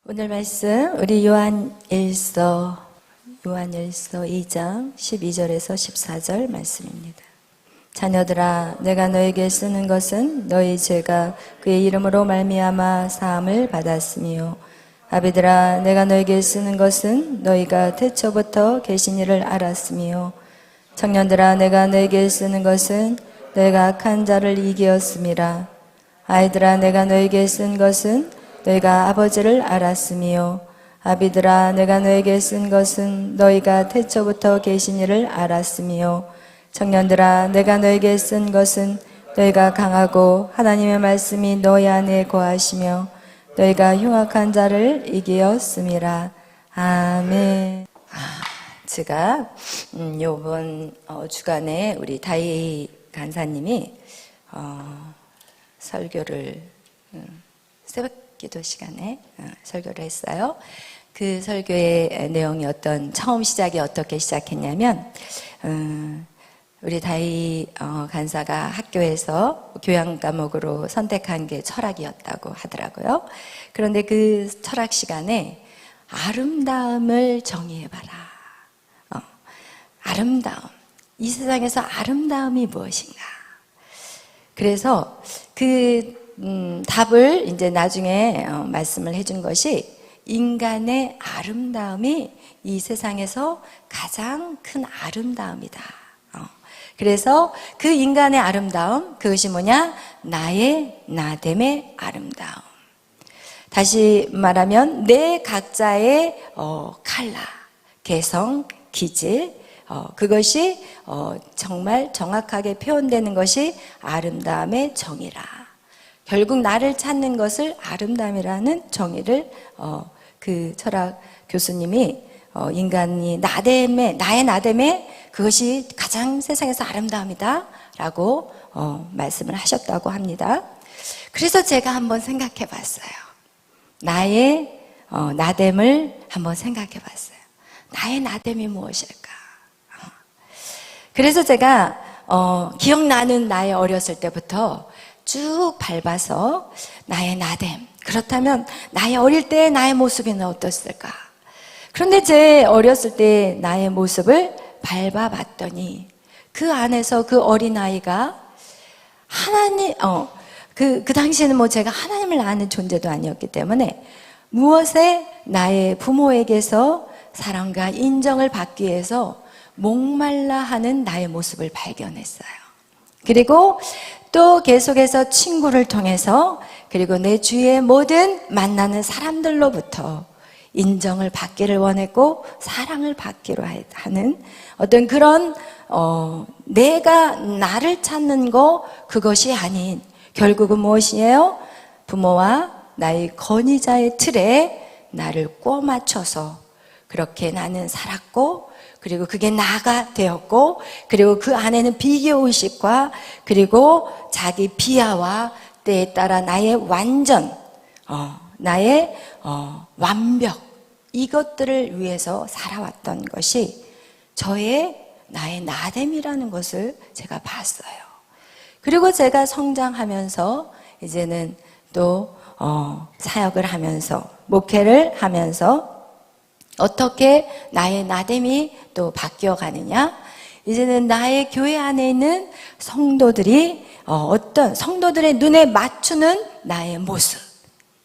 오늘 말씀 우리 요한일서 2장 12절에서 14절 말씀입니다. 자녀들아, 내가 너에게 쓰는 것은 너희 죄가 그의 이름으로 말미암아 사함을 받았으며, 아비들아, 내가 너에게 쓰는 것은 너희가 태초부터 계신 이를 알았으며, 청년들아, 내가 너에게 쓰는 것은 너희가 악한 자를 이기었음이라. 아이들아, 내가 너에게 쓴 것은 너희가 아버지를 알았으며, 아비들아, 내가 너에게 쓴 것은 너희가 태초부터 계신 이를 알았으며, 청년들아, 내가 너에게 쓴 것은 너희가 강하고 하나님의 말씀이 너희 안에 거하시며 너희가 흉악한 자를 이기었음이라. 아멘. 제가 요번 주간에 우리 다희 간사님이 설교를 새벽기도 시간에 설교를 했어요. 그 설교의 내용이 처음 시작이 어떻게 시작했냐면, 우리 다희 간사가 학교에서 교양 과목으로 선택한 게 철학이었다고 하더라고요. 그런데 그 철학 시간에 아름다움을 정의해봐라. 아름다움. 이 세상에서 아름다움이 무엇인가? 그래서 그 답을 이제 나중에 말씀을 해준 것이, 인간의 아름다움이 이 세상에서 가장 큰 아름다움이다. 그래서 그 인간의 아름다움, 그것이 뭐냐? 나의 나됨의 아름다움. 다시 말하면 내 각자의 컬러, 개성, 기질, 그것이 정말 정확하게 표현되는 것이 아름다움의 정의라. 결국 나를 찾는 것을 아름다움이라는 정의를 그 철학 교수님이 인간이 나의 나됨에 그것이 가장 세상에서 아름다움이다 라고 말씀을 하셨다고 합니다. 그래서 제가 한번 생각해 봤어요. 나의 나됨을 한번 생각해 봤어요. 나의 나됨이 무엇일까? 그래서 제가 기억나는 나의 어렸을 때부터 쭉 밟아서 나의 나됨, 그렇다면 나의 어릴 때의 나의 모습은 어땠을까? 그런데 제 어렸을 때 나의 모습을 밟아봤더니 그 안에서 그 어린아이가 하나님, 그 당시에는 뭐 제가 하나님을 아는 존재도 아니었기 때문에 무엇에 나의 부모에게서 사랑과 인정을 받기 위해서 목말라 하는 나의 모습을 발견했어요. 그리고 또 계속해서 친구를 통해서, 그리고 내 주위의 모든 만나는 사람들로부터 인정을 받기를 원했고 사랑을 받기로 하는 어떤 그런 내가 나를 찾는 거, 그것이 아닌 결국은 무엇이에요? 부모와 나의 권위자의 틀에 나를 꼭 맞춰서 그렇게 나는 살았고, 그리고 그게 나가 되었고, 그리고 그 안에는 비교의식과 그리고 자기 비하와 때에 따라 나의 완전, 나의 완벽, 이것들을 위해서 살아왔던 것이 나의 나됨이라는 것을 제가 봤어요. 그리고 제가 성장하면서 이제는 또 사역을 하면서, 목회를 하면서 어떻게 나의 나됨이 또 바뀌어 가느냐? 이제는 나의 교회 안에 있는 성도들이 어떤 성도들의 눈에 맞추는 나의 모습,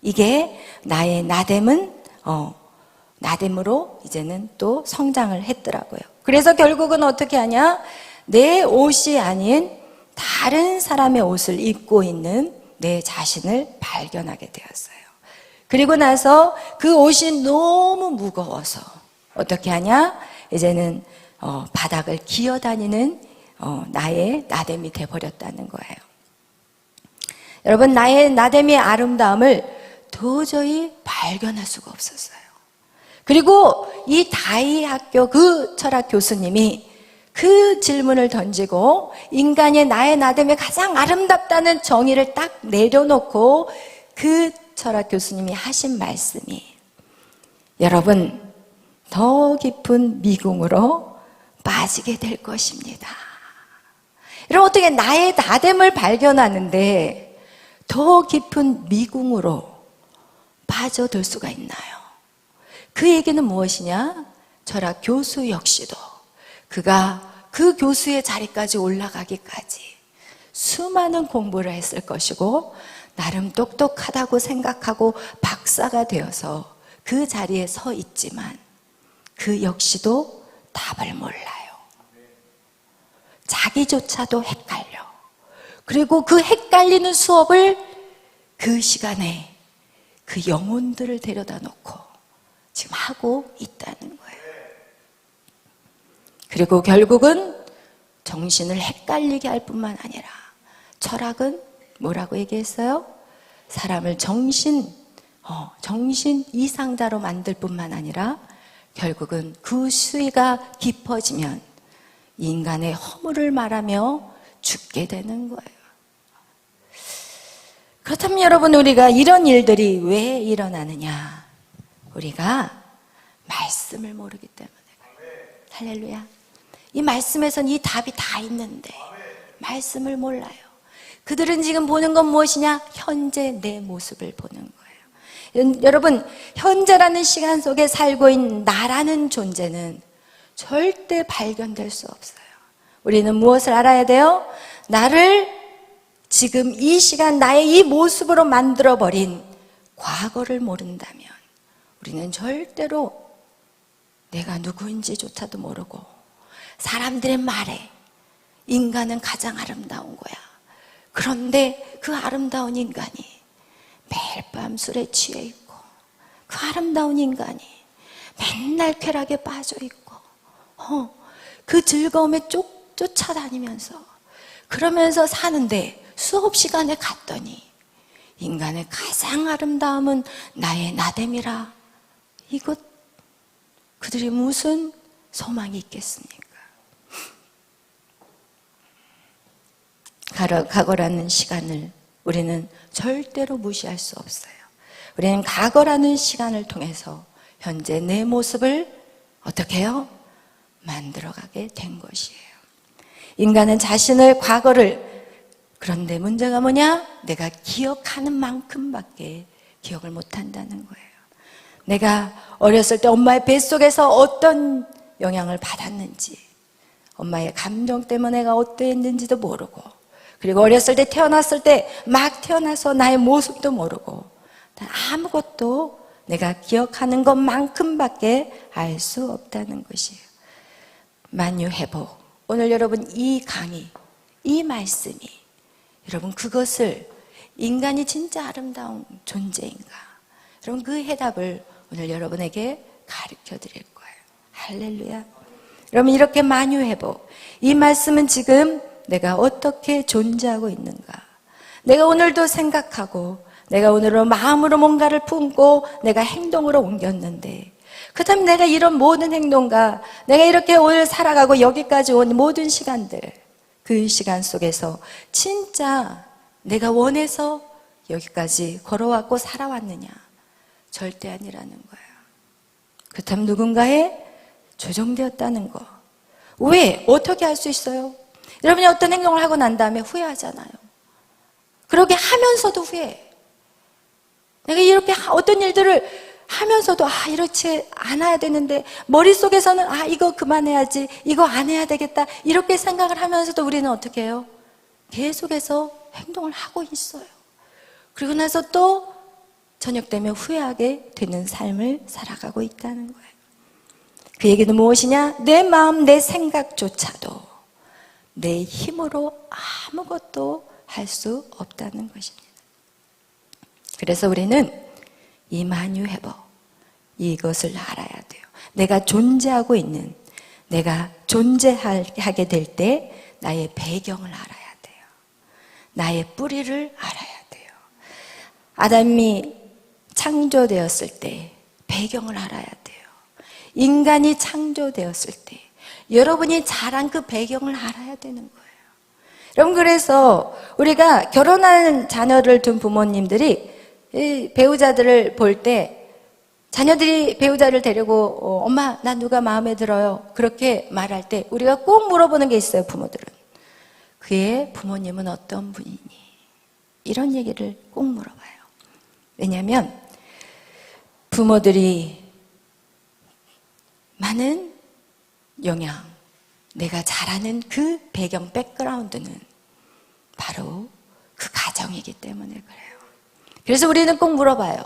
이게 나의 나됨으로 이제는 또 성장을 했더라고요. 그래서 결국은 어떻게 하냐? 내 옷이 아닌 다른 사람의 옷을 입고 있는 내 자신을 발견하게 되었어요. 그리고 나서 그 옷이 너무 무거워서 어떻게 하냐? 이제는 바닥을 기어다니는 나의 나됨이 돼버렸다는 거예요. 여러분, 나의 나됨의 아름다움을 도저히 발견할 수가 없었어요. 그리고 이 다희 학교 그 철학 교수님이 그 질문을 던지고 인간의 나의 나됨이 가장 아름답다는 정의를 딱 내려놓고 그 철학 교수님이 하신 말씀이, 여러분, 더 깊은 미궁으로 빠지게 될 것입니다. 여러분, 어떻게 나의 나됨을 발견하는데 더 깊은 미궁으로 빠져들 수가 있나요? 그 얘기는 무엇이냐? 철학 교수 역시도 그가 그 교수의 자리까지 올라가기까지 수많은 공부를 했을 것이고 나름 똑똑하다고 생각하고 박사가 되어서 그 자리에 서 있지만 그 역시도 답을 몰라요. 자기조차도 헷갈려. 그리고 그 헷갈리는 수업을 그 시간에 그 영혼들을 데려다 놓고 지금 하고 있다는 거예요. 그리고 결국은 정신을 헷갈리게 할 뿐만 아니라 철학은 뭐라고 얘기했어요? 사람을 정신 이상자로 만들 뿐만 아니라 결국은 그 수위가 깊어지면 인간의 허물을 말하며 죽게 되는 거예요. 그렇다면 여러분, 우리가 이런 일들이 왜 일어나느냐? 우리가 말씀을 모르기 때문에. 할렐루야. 이 말씀에선 이 답이 다 있는데 말씀을 몰라요. 그들은 지금 보는 건 무엇이냐? 현재 내 모습을 보는 거예요. 여러분, 현재라는 시간 속에 살고 있는 나라는 존재는 절대 발견될 수 없어요. 우리는 무엇을 알아야 돼요? 나를 지금 이 시간 나의 이 모습으로 만들어버린 과거를 모른다면 우리는 절대로 내가 누구인지조차도 모르고 사람들의 말에 인간은 가장 아름다운 거야. 그런데 그 아름다운 인간이 매일 밤 술에 취해 있고 그 아름다운 인간이 맨날 쾌락에 빠져 있고 그 즐거움에 쫓아다니면서 그러면서 사는데 수업 시간에 갔더니 인간의 가장 아름다움은 나의 나됨이라. 이것 그들이 무슨 소망이 있겠습니까? 과거라는 시간을 우리는 절대로 무시할 수 없어요. 우리는 과거라는 시간을 통해서 현재 내 모습을 어떻게 해요? 만들어가게 된 것이에요. 인간은 자신의 과거를, 그런데 문제가 뭐냐? 내가 기억하는 만큼밖에 기억을 못한다는 거예요. 내가 어렸을 때 엄마의 뱃속에서 어떤 영향을 받았는지, 엄마의 감정 때문에 내가 어떠했는지도 모르고, 그리고 어렸을 때 태어났을 때 막 태어나서 나의 모습도 모르고, 아무것도 내가 기억하는 것만큼밖에 알 수 없다는 것이에요. 만유회복. 오늘 여러분 이 강의, 이 말씀이 여러분 그것을 인간이 진짜 아름다운 존재인가? 여러분 그 해답을 오늘 여러분에게 가르쳐 드릴 거예요. 할렐루야. 여러분 이렇게 만유회복. 이 말씀은 지금 내가 어떻게 존재하고 있는가? 내가 오늘도 생각하고 내가 오늘은 마음으로 뭔가를 품고 내가 행동으로 옮겼는데 그다음 내가 이런 모든 행동과 내가 이렇게 오늘 살아가고 여기까지 온 모든 시간들, 그 시간 속에서 진짜 내가 원해서 여기까지 걸어왔고 살아왔느냐? 절대 아니라는 거예요. 그렇다면 누군가에 조종되었다는 거. 왜? 어떻게 할 수 있어요? 여러분이 어떤 행동을 하고 난 다음에 후회하잖아요. 그렇게 하면서도 후회해. 내가 이렇게 어떤 일들을 하면서도 이렇지 않아야 되는데 머릿속에서는 이거 그만해야지, 이거 안 해야 되겠다 이렇게 생각을 하면서도 우리는 어떻게 해요? 계속해서 행동을 하고 있어요. 그리고 나서 또 저녁 되면 후회하게 되는 삶을 살아가고 있다는 거예요. 그 얘기는 무엇이냐? 내 마음, 내 생각조차도 내 힘으로 아무것도 할 수 없다는 것입니다. 그래서 우리는 이 만유회복, 이것을 알아야 돼요. 내가 존재하고 있는, 내가 존재하게 될 때 나의 배경을 알아야 돼요. 나의 뿌리를 알아야 돼요. 아담이 창조되었을 때 배경을 알아야 돼요. 인간이 창조되었을 때 여러분이 자란 그 배경을 알아야 되는 거예요. 여러분, 그래서 우리가 결혼한 자녀를 둔 부모님들이 이 배우자들을 볼 때 자녀들이 배우자를 데리고 엄마 나 누가 마음에 들어요 그렇게 말할 때 우리가 꼭 물어보는 게 있어요. 부모들은 그의 부모님은 어떤 분이니? 이런 얘기를 꼭 물어봐요. 왜냐하면 부모들이 많은 영향, 내가 잘하는 그 배경, 백그라운드는 바로 그 가정이기 때문에 그래요. 그래서 우리는 꼭 물어봐요.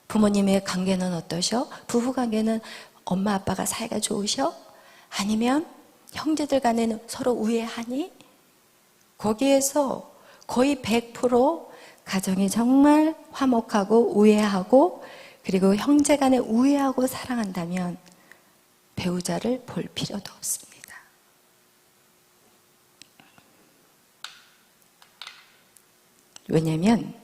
부모님의 관계는 어떠셔? 부부 관계는 엄마 아빠가 사이가 좋으셔? 아니면 형제들 간에는 서로 우애하니? 거기에서 거의 100% 가정이 정말 화목하고 우애하고 그리고 형제 간에 우애하고 사랑한다면 배우자를 볼 필요도 없습니다. 왜냐하면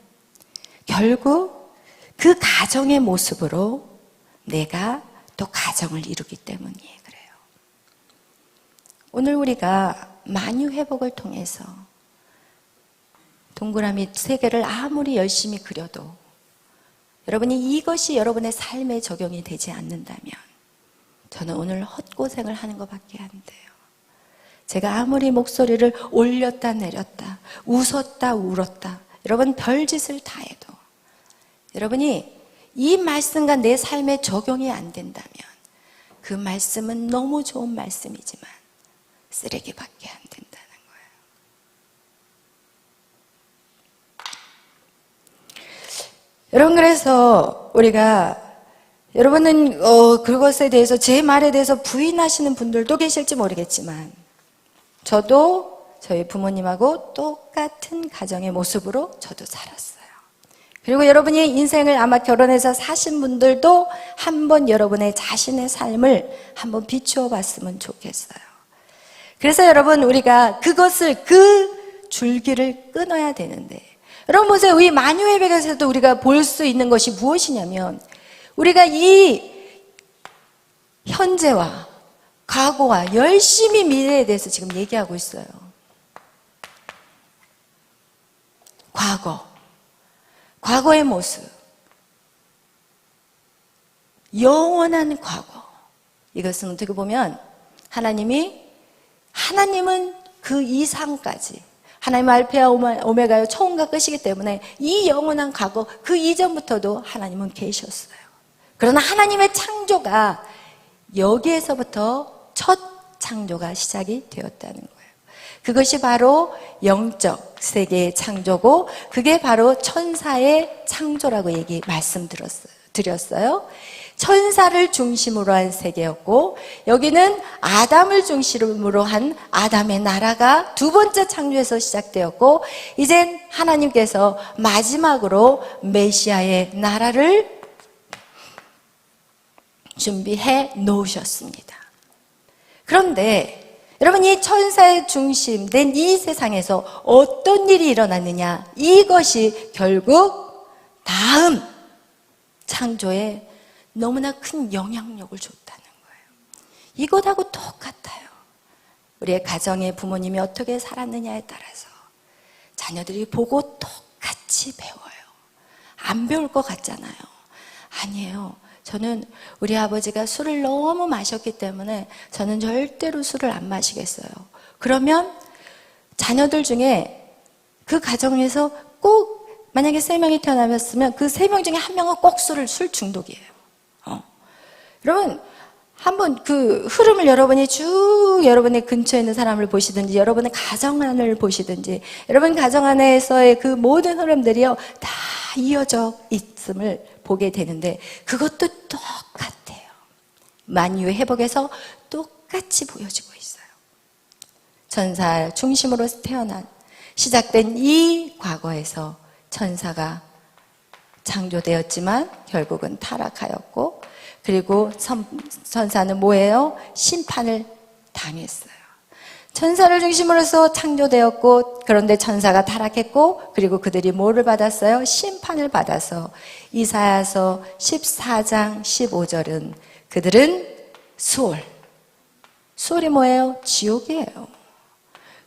결국 그 가정의 모습으로 내가 또 가정을 이루기 때문이에요. 그래요. 오늘 우리가 만유 회복을 통해서 동그라미 3개를 아무리 열심히 그려도 여러분이 이것이 여러분의 삶에 적용이 되지 않는다면 저는 오늘 헛고생을 하는 것밖에 안 돼요. 제가 아무리 목소리를 올렸다 내렸다 웃었다 울었다 여러분 별짓을 다 해도 여러분이 이 말씀과 내 삶에 적용이 안 된다면 그 말씀은 너무 좋은 말씀이지만 쓰레기밖에 안 된다는 거예요. 여러분 그래서 우리가 여러분은 그것에 대해서 제 말에 대해서 부인하시는 분들도 계실지 모르겠지만 저도 저희 부모님하고 똑같은 가정의 모습으로 저도 살았어요. 그리고 여러분이 인생을 아마 결혼해서 사신 분들도 한번 여러분의 자신의 삶을 한번 비추어 봤으면 좋겠어요. 그래서 여러분 우리가 그것을 그 줄기를 끊어야 되는데 여러분 보세요. 이 만유회백에서도 우리가 볼 수 있는 것이 무엇이냐면 우리가 이 현재와 과거와 열심히 미래에 대해서 지금 얘기하고 있어요. 과거의 모습, 영원한 과거. 이것은 어떻게 보면 하나님은 그 이상까지 하나님 알페아 오메가요 처음과 끝이기 때문에 이 영원한 과거 그 이전부터도 하나님은 계셨어요. 그러나 하나님의 창조가 여기에서부터 첫 창조가 시작이 되었다는 거예요. 그것이 바로 영적 세계의 창조고 그게 바로 천사의 창조라고 말씀드렸어요. 천사를 중심으로 한 세계였고 여기는 아담을 중심으로 한 아담의 나라가 두 번째 창조에서 시작되었고 이젠 하나님께서 마지막으로 메시아의 나라를 준비해 놓으셨습니다. 그런데 여러분 이 천사의 중심된 이 세상에서 어떤 일이 일어났느냐 이것이 결국 다음 창조에 너무나 큰 영향력을 줬다는 거예요. 이것하고 똑같아요. 우리의 가정의 부모님이 어떻게 살았느냐에 따라서 자녀들이 보고 똑같이 배워요. 안 배울 것 같잖아요. 아니에요. 저는 우리 아버지가 술을 너무 마셨기 때문에 저는 절대로 술을 안 마시겠어요. 그러면 자녀들 중에 그 가정에서 꼭 만약에 3명이 태어나셨으면 그 3명 중에 1명은 꼭 술 중독이에요. 여러분 한번 그 흐름을 여러분이 쭉 여러분의 근처에 있는 사람을 보시든지 여러분의 가정 안을 보시든지 여러분 가정 안에서의 그 모든 흐름들이요 다 이어져 있음을 보게 되는데 그것도 똑같아요. 만유의 회복에서 똑같이 보여지고 있어요. 천사 중심으로 태어난 시작된 이 과거에서 천사가 창조되었지만 결국은 타락하였고 그리고 천사는 뭐예요? 심판을 당했어요. 천사를 중심으로서 창조되었고 그런데 천사가 타락했고 그리고 그들이 뭐를 받았어요? 심판을 받아서 이사야서 14장 15절은 그들은 수월이 뭐예요? 지옥이에요.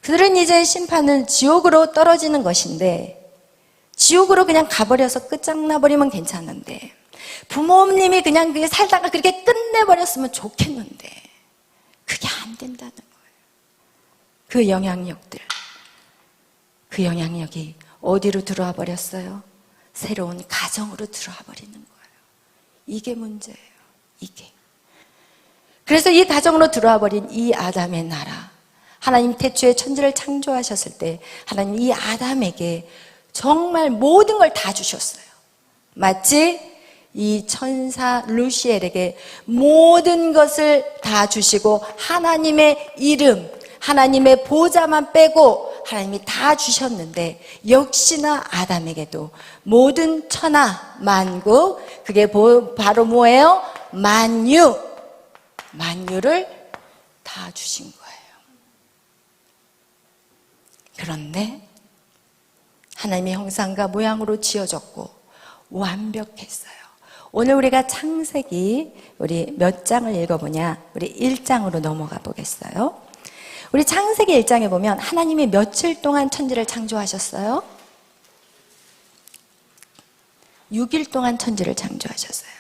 그들은 이제 심판은 지옥으로 떨어지는 것인데 지옥으로 그냥 가버려서 끝장나버리면 괜찮은데 부모님이 그냥 살다가 그렇게 끝내버렸으면 좋겠는데 그게 안 된다는 거예요. 그 영향력이 어디로 들어와 버렸어요? 새로운 가정으로 들어와 버리는 거예요. 이게 문제예요. 이게. 그래서 이 가정으로 들어와 버린 이 아담의 나라, 하나님 태초에 천지를 창조하셨을 때 하나님 이 아담에게 정말 모든 걸 다 주셨어요. 마치 이 천사 루시엘에게 모든 것을 다 주시고 하나님의 이름, 하나님의 보좌만 빼고 하나님이 다 주셨는데, 역시나 아담에게도 모든 천하 만국, 그게 바로 뭐예요? 만유를 다 주신 거예요. 그런데 하나님의 형상과 모양으로 지어졌고 완벽했어요. 오늘 우리가 창세기 우리 몇 장을 읽어보냐? 우리 1장으로 넘어가 보겠어요. 우리 창세기 1장에 보면 하나님이 며칠 동안 천지를 창조하셨어요? 6일 동안 천지를 창조하셨어요.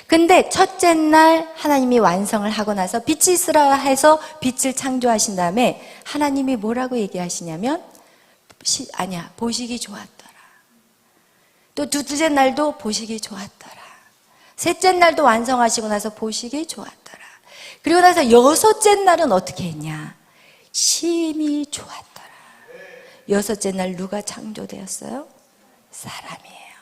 근데 첫째 날 하나님이 완성을 하고 나서 빛이 있으라 해서 빛을 창조하신 다음에 하나님이 뭐라고 얘기하시냐면 보시기 좋았더라. 또 둘째 날도 보시기 좋았더라. 셋째 날도 완성하시고 나서 보시기 좋았더라. 그리고 나서 여섯째 날은 어떻게 했냐? 심히 좋았더라. 여섯째 날 누가 창조되었어요? 사람이에요.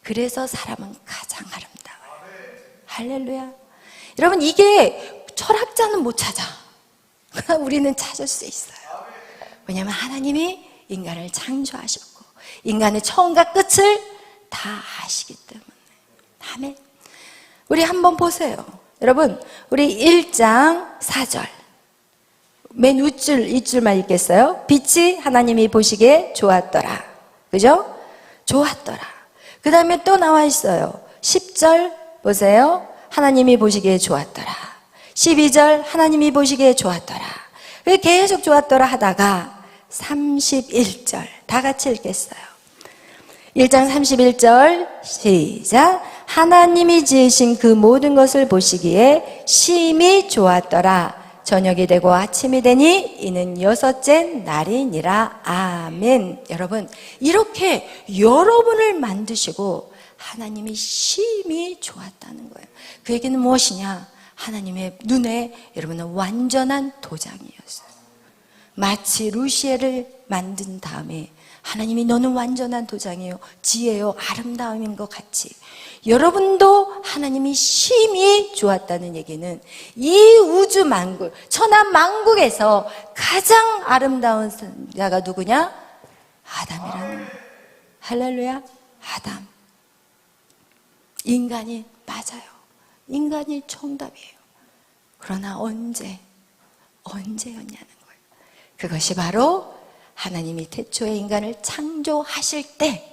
그래서 사람은 가장 아름다워요. 할렐루야. 여러분, 이게 철학자는 못 찾아. 우리는 찾을 수 있어요. 왜냐하면 하나님이 인간을 창조하셨고 인간의 처음과 끝을 다 아시기 때문에. 아멘. 우리 한번 보세요. 여러분, 우리 1장 4절 맨 윗줄만 읽겠어요? 빛이 하나님이 보시기에 좋았더라. 그죠? 좋았더라. 그 다음에 또 나와 있어요. 10절 보세요. 하나님이 보시기에 좋았더라. 12절 하나님이 보시기에 좋았더라. 계속 좋았더라 하다가 31절 다 같이 읽겠어요. 1장 31절 시작. 하나님이 지으신 그 모든 것을 보시기에 심히 좋았더라. 저녁이 되고 아침이 되니 이는 여섯째 날이니라. 아멘. 여러분, 이렇게 여러분을 만드시고 하나님이 심히 좋았다는 거예요. 그 얘기는 무엇이냐? 하나님의 눈에 여러분은 완전한 도장이었어요. 마치 루시엘을 만든 다음에 하나님이 너는 완전한 도장이에요, 지혜요, 아름다움인 것 같이 여러분도 하나님이 심히 좋았다는 얘기는 이 우주 만국, 천하 만국에서 가장 아름다운 자가 누구냐? 아담이라는 거예요. 할렐루야. 아담. 인간이 맞아요. 인간이 정답이에요. 그러나 언제였냐는 거예요. 그것이 바로 하나님이 태초에 인간을 창조하실 때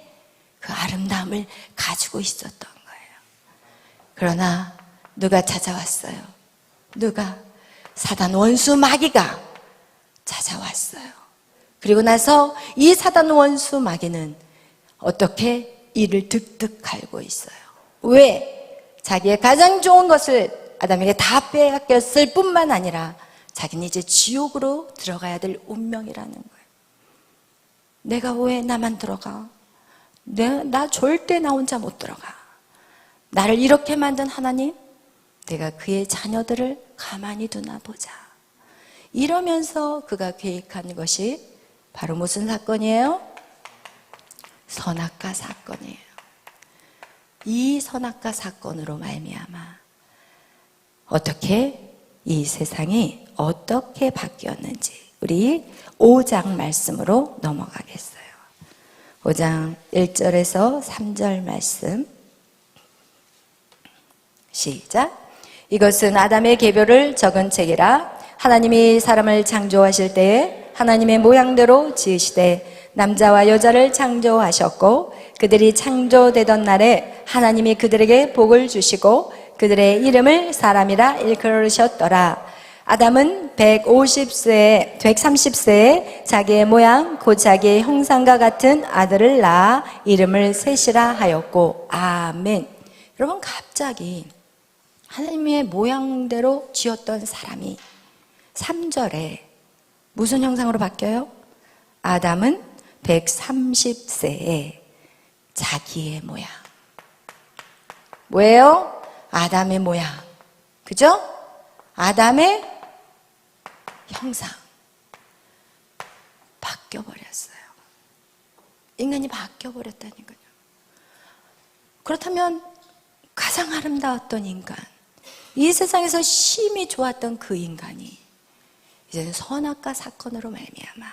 그 아름다움을 가지고 있었던 거예요. 그러나 누가 찾아왔어요? 누가? 사단 원수 마귀가 찾아왔어요. 그리고 나서 이 사단 원수 마귀는 어떻게 이를 득득 갈고 있어요. 왜? 자기의 가장 좋은 것을 아담에게 다 빼앗겼을 뿐만 아니라 자기는 이제 지옥으로 들어가야 될 운명이라는 거예요. 내가 왜 나만 들어가? 나 절대 나 혼자 못 들어가. 나를 이렇게 만든 하나님, 내가 그의 자녀들을 가만히 두나 보자. 이러면서 그가 계획한 것이 바로 무슨 사건이에요? 선악과 사건이에요. 이 선악과 사건으로 말미암아 어떻게 이 세상이 어떻게 바뀌었는지 우리 5장 말씀으로 넘어가겠어요. 5장 1절에서 3절 말씀 시작. 이것은 아담의 계보를 적은 책이라. 하나님이 사람을 창조하실 때에 하나님의 모양대로 지으시되 남자와 여자를 창조하셨고 그들이 창조되던 날에 하나님이 그들에게 복을 주시고 그들의 이름을 사람이라 일컬으셨더라. 아담은 130세에 자기의 모양 곧 자기의 형상과 같은 아들을 낳아 이름을 셋이라 하였고. 아멘. 여러분, 갑자기 하나님의 모양대로 지었던 사람이 3절에 무슨 형상으로 바뀌어요? 아담은 130세에 자기의 모양. 뭐예요? 아담의 모양, 그죠? 아담의 형상 바뀌어버렸어요. 인간이 바뀌어버렸다니까요. 그렇다면 가장 아름다웠던 인간, 이 세상에서 심히 좋았던 그 인간이 이제는 선악과 사건으로 말미암아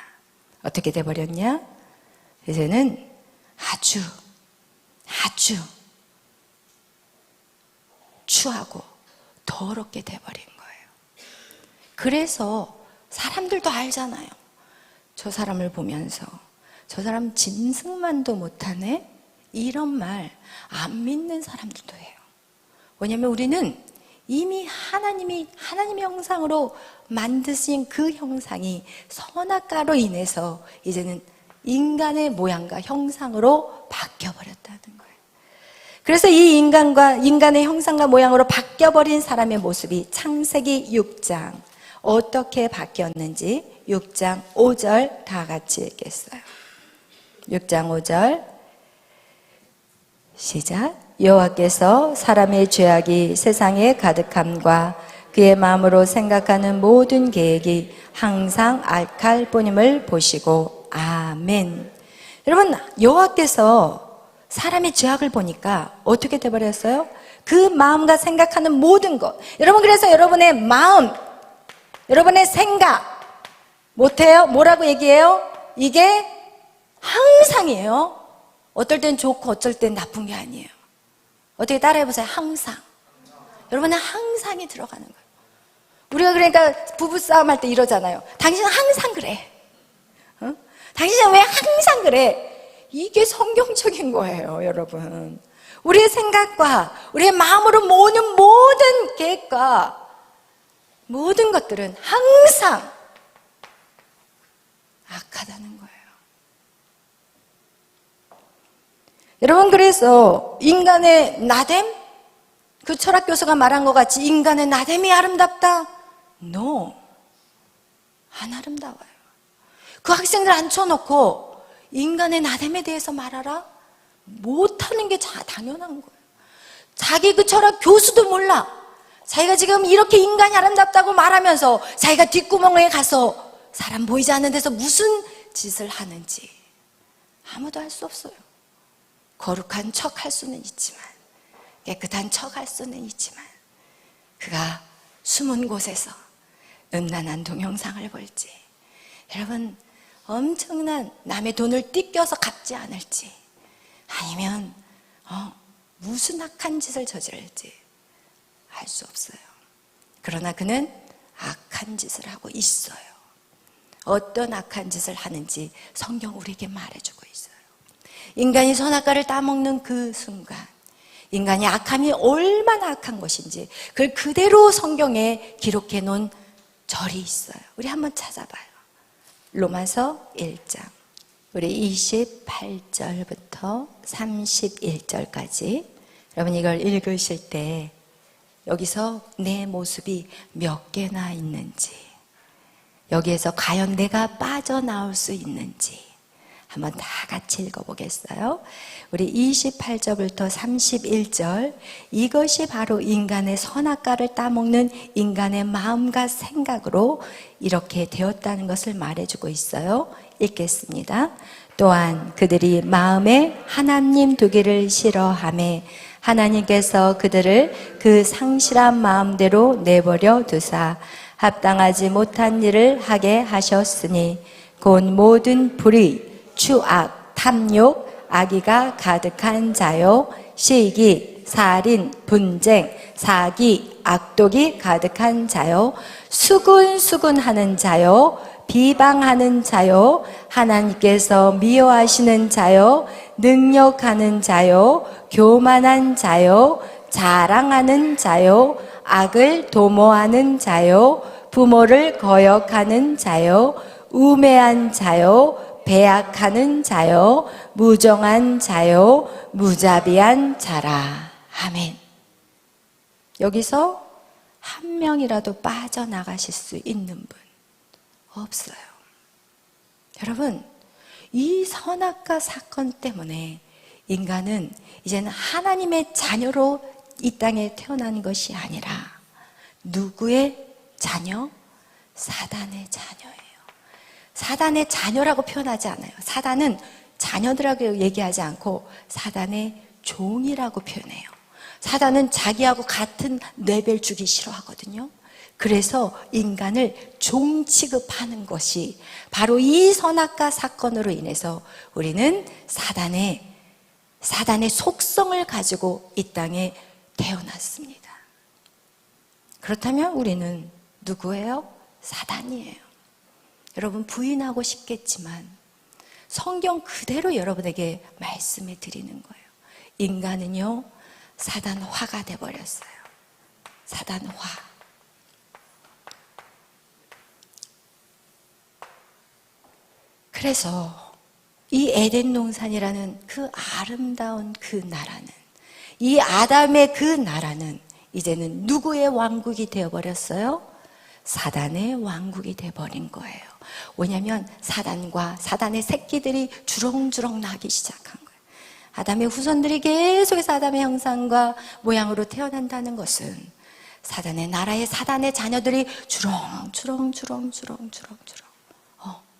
어떻게 돼버렸냐? 이제는 아주 추하고 더럽게 돼버린 거예요. 그래서 사람들도 알잖아요. 저 사람을 보면서 저 사람 짐승만도 못하네? 이런 말 안 믿는 사람들도 해요. 왜냐하면 우리는 이미 하나님의 형상으로 만드신 그 형상이 선악과로 인해서 이제는 인간의 모양과 형상으로 바뀌어버렸다는 거예요. 그래서 이 인간의 형상과 모양으로 바뀌어버린 사람의 모습이 창세기 6장 어떻게 바뀌었는지 6장 5절 다 같이 읽겠어요. 6장 5절 시작. 여호와께서 사람의 죄악이 세상에 가득함과 그의 마음으로 생각하는 모든 계획이 항상 악할 뿐임을 보시고 아멘. 여러분, 여호와께서 사람의 죄악을 보니까 어떻게 돼버렸어요? 그 마음과 생각하는 모든 것. 여러분, 그래서 여러분의 마음, 여러분의 생각 못해요? 뭐라고 얘기해요? 이게 항상이에요. 어떨 땐 좋고 어쩔 땐 나쁜 게 아니에요. 어떻게 따라해보세요? 항상. 여러분은 항상이 들어가는 거예요. 우리가 그러니까 부부싸움 할 때 이러잖아요. 당신은 항상 그래. 어? 당신은 왜 항상 그래? 이게 성경적인 거예요, 여러분. 우리의 생각과 우리의 마음으로 모는 모든 계획과 모든 것들은 항상 악하다는 거예요. 여러분, 그래서 인간의 나됨? 그 철학 교수가 말한 것 같이 인간의 나됨이 아름답다? No. 안 아름다워요. 그 학생들 앉혀놓고 인간의 나됨에 대해서 말하라? 못하는 게 당연한 거예요. 자기 그 철학 교수도 몰라. 자기가 지금 이렇게 인간이 아름답다고 말하면서 자기가 뒷구멍에 가서 사람 보이지 않는 데서 무슨 짓을 하는지 아무도 알 수 없어요. 거룩한 척 할 수는 있지만, 깨끗한 척 할 수는 있지만, 그가 숨은 곳에서 음란한 동영상을 볼지, 여러분 엄청난 남의 돈을 띠껴서 갚지 않을지, 아니면 무슨 악한 짓을 저지를지 알 수 없어요. 그러나 그는 악한 짓을 하고 있어요. 어떤 악한 짓을 하는지 성경 우리에게 말해주고 있어요. 인간이 선악과를 따먹는 그 순간, 인간이 악함이 얼마나 악한 것인지 그걸 그대로 성경에 기록해 놓은 절이 있어요. 우리 한번 찾아봐요. 로마서 1장 우리 28절부터 31절까지 여러분 이걸 읽으실 때 여기서 내 모습이 몇 개나 있는지, 여기에서 과연 내가 빠져나올 수 있는지 한번 다 같이 읽어보겠어요. 우리 28절부터 31절, 이것이 바로 인간의 선악과를 따먹는 인간의 마음과 생각으로 이렇게 되었다는 것을 말해주고 있어요. 읽겠습니다. 또한 그들이 마음에 하나님 두기를 싫어하매 하나님께서 그들을 그 상실한 마음대로 내버려 두사 합당하지 못한 일을 하게 하셨으니 곧 모든 불의, 추악, 탐욕, 악의가 가득한 자요, 시기, 살인, 분쟁, 사기, 악독이 가득한 자요, 수군수군하는 자요, 비방하는 자요, 하나님께서 미워하시는 자요, 능욕하는 자요, 교만한 자요, 자랑하는 자요, 악을 도모하는 자요, 부모를 거역하는 자요, 우매한 자요, 배약하는 자요, 무정한 자요, 무자비한 자라. 아멘. 여기서 한 명이라도 빠져나가실 수 있는 분 없어요. 여러분, 이 선악과 사건 때문에 인간은 이제는 하나님의 자녀로 이 땅에 태어난 것이 아니라 누구의 자녀? 사단의 자녀예요. 사단의 자녀라고 표현하지 않아요. 사단은 자녀들하고 얘기하지 않고 사단의 종이라고 표현해요. 사단은 자기하고 같은 레벨 주기 싫어하거든요. 그래서 인간을 종 취급하는 것이 바로 이 선악과 사건으로 인해서 우리는 사단의 속성을 가지고 이 땅에 태어났습니다. 그렇다면 우리는 누구예요? 사단이에요. 여러분 부인하고 싶겠지만 성경 그대로 여러분에게 말씀을 드리는 거예요. 인간은요 사단화가 돼버렸어요. 사단화. 그래서 이 에덴 동산이라는 그 아름다운 그 나라는, 이 아담의 그 나라는 이제는 누구의 왕국이 되어버렸어요? 사단의 왕국이 되어버린 거예요. 왜냐하면 사단과 사단의 새끼들이 주렁주렁 나기 시작한 거예요. 아담의 후손들이 계속해서 아담의 형상과 모양으로 태어난다는 것은 사단의 나라의 사단의 자녀들이 주렁주렁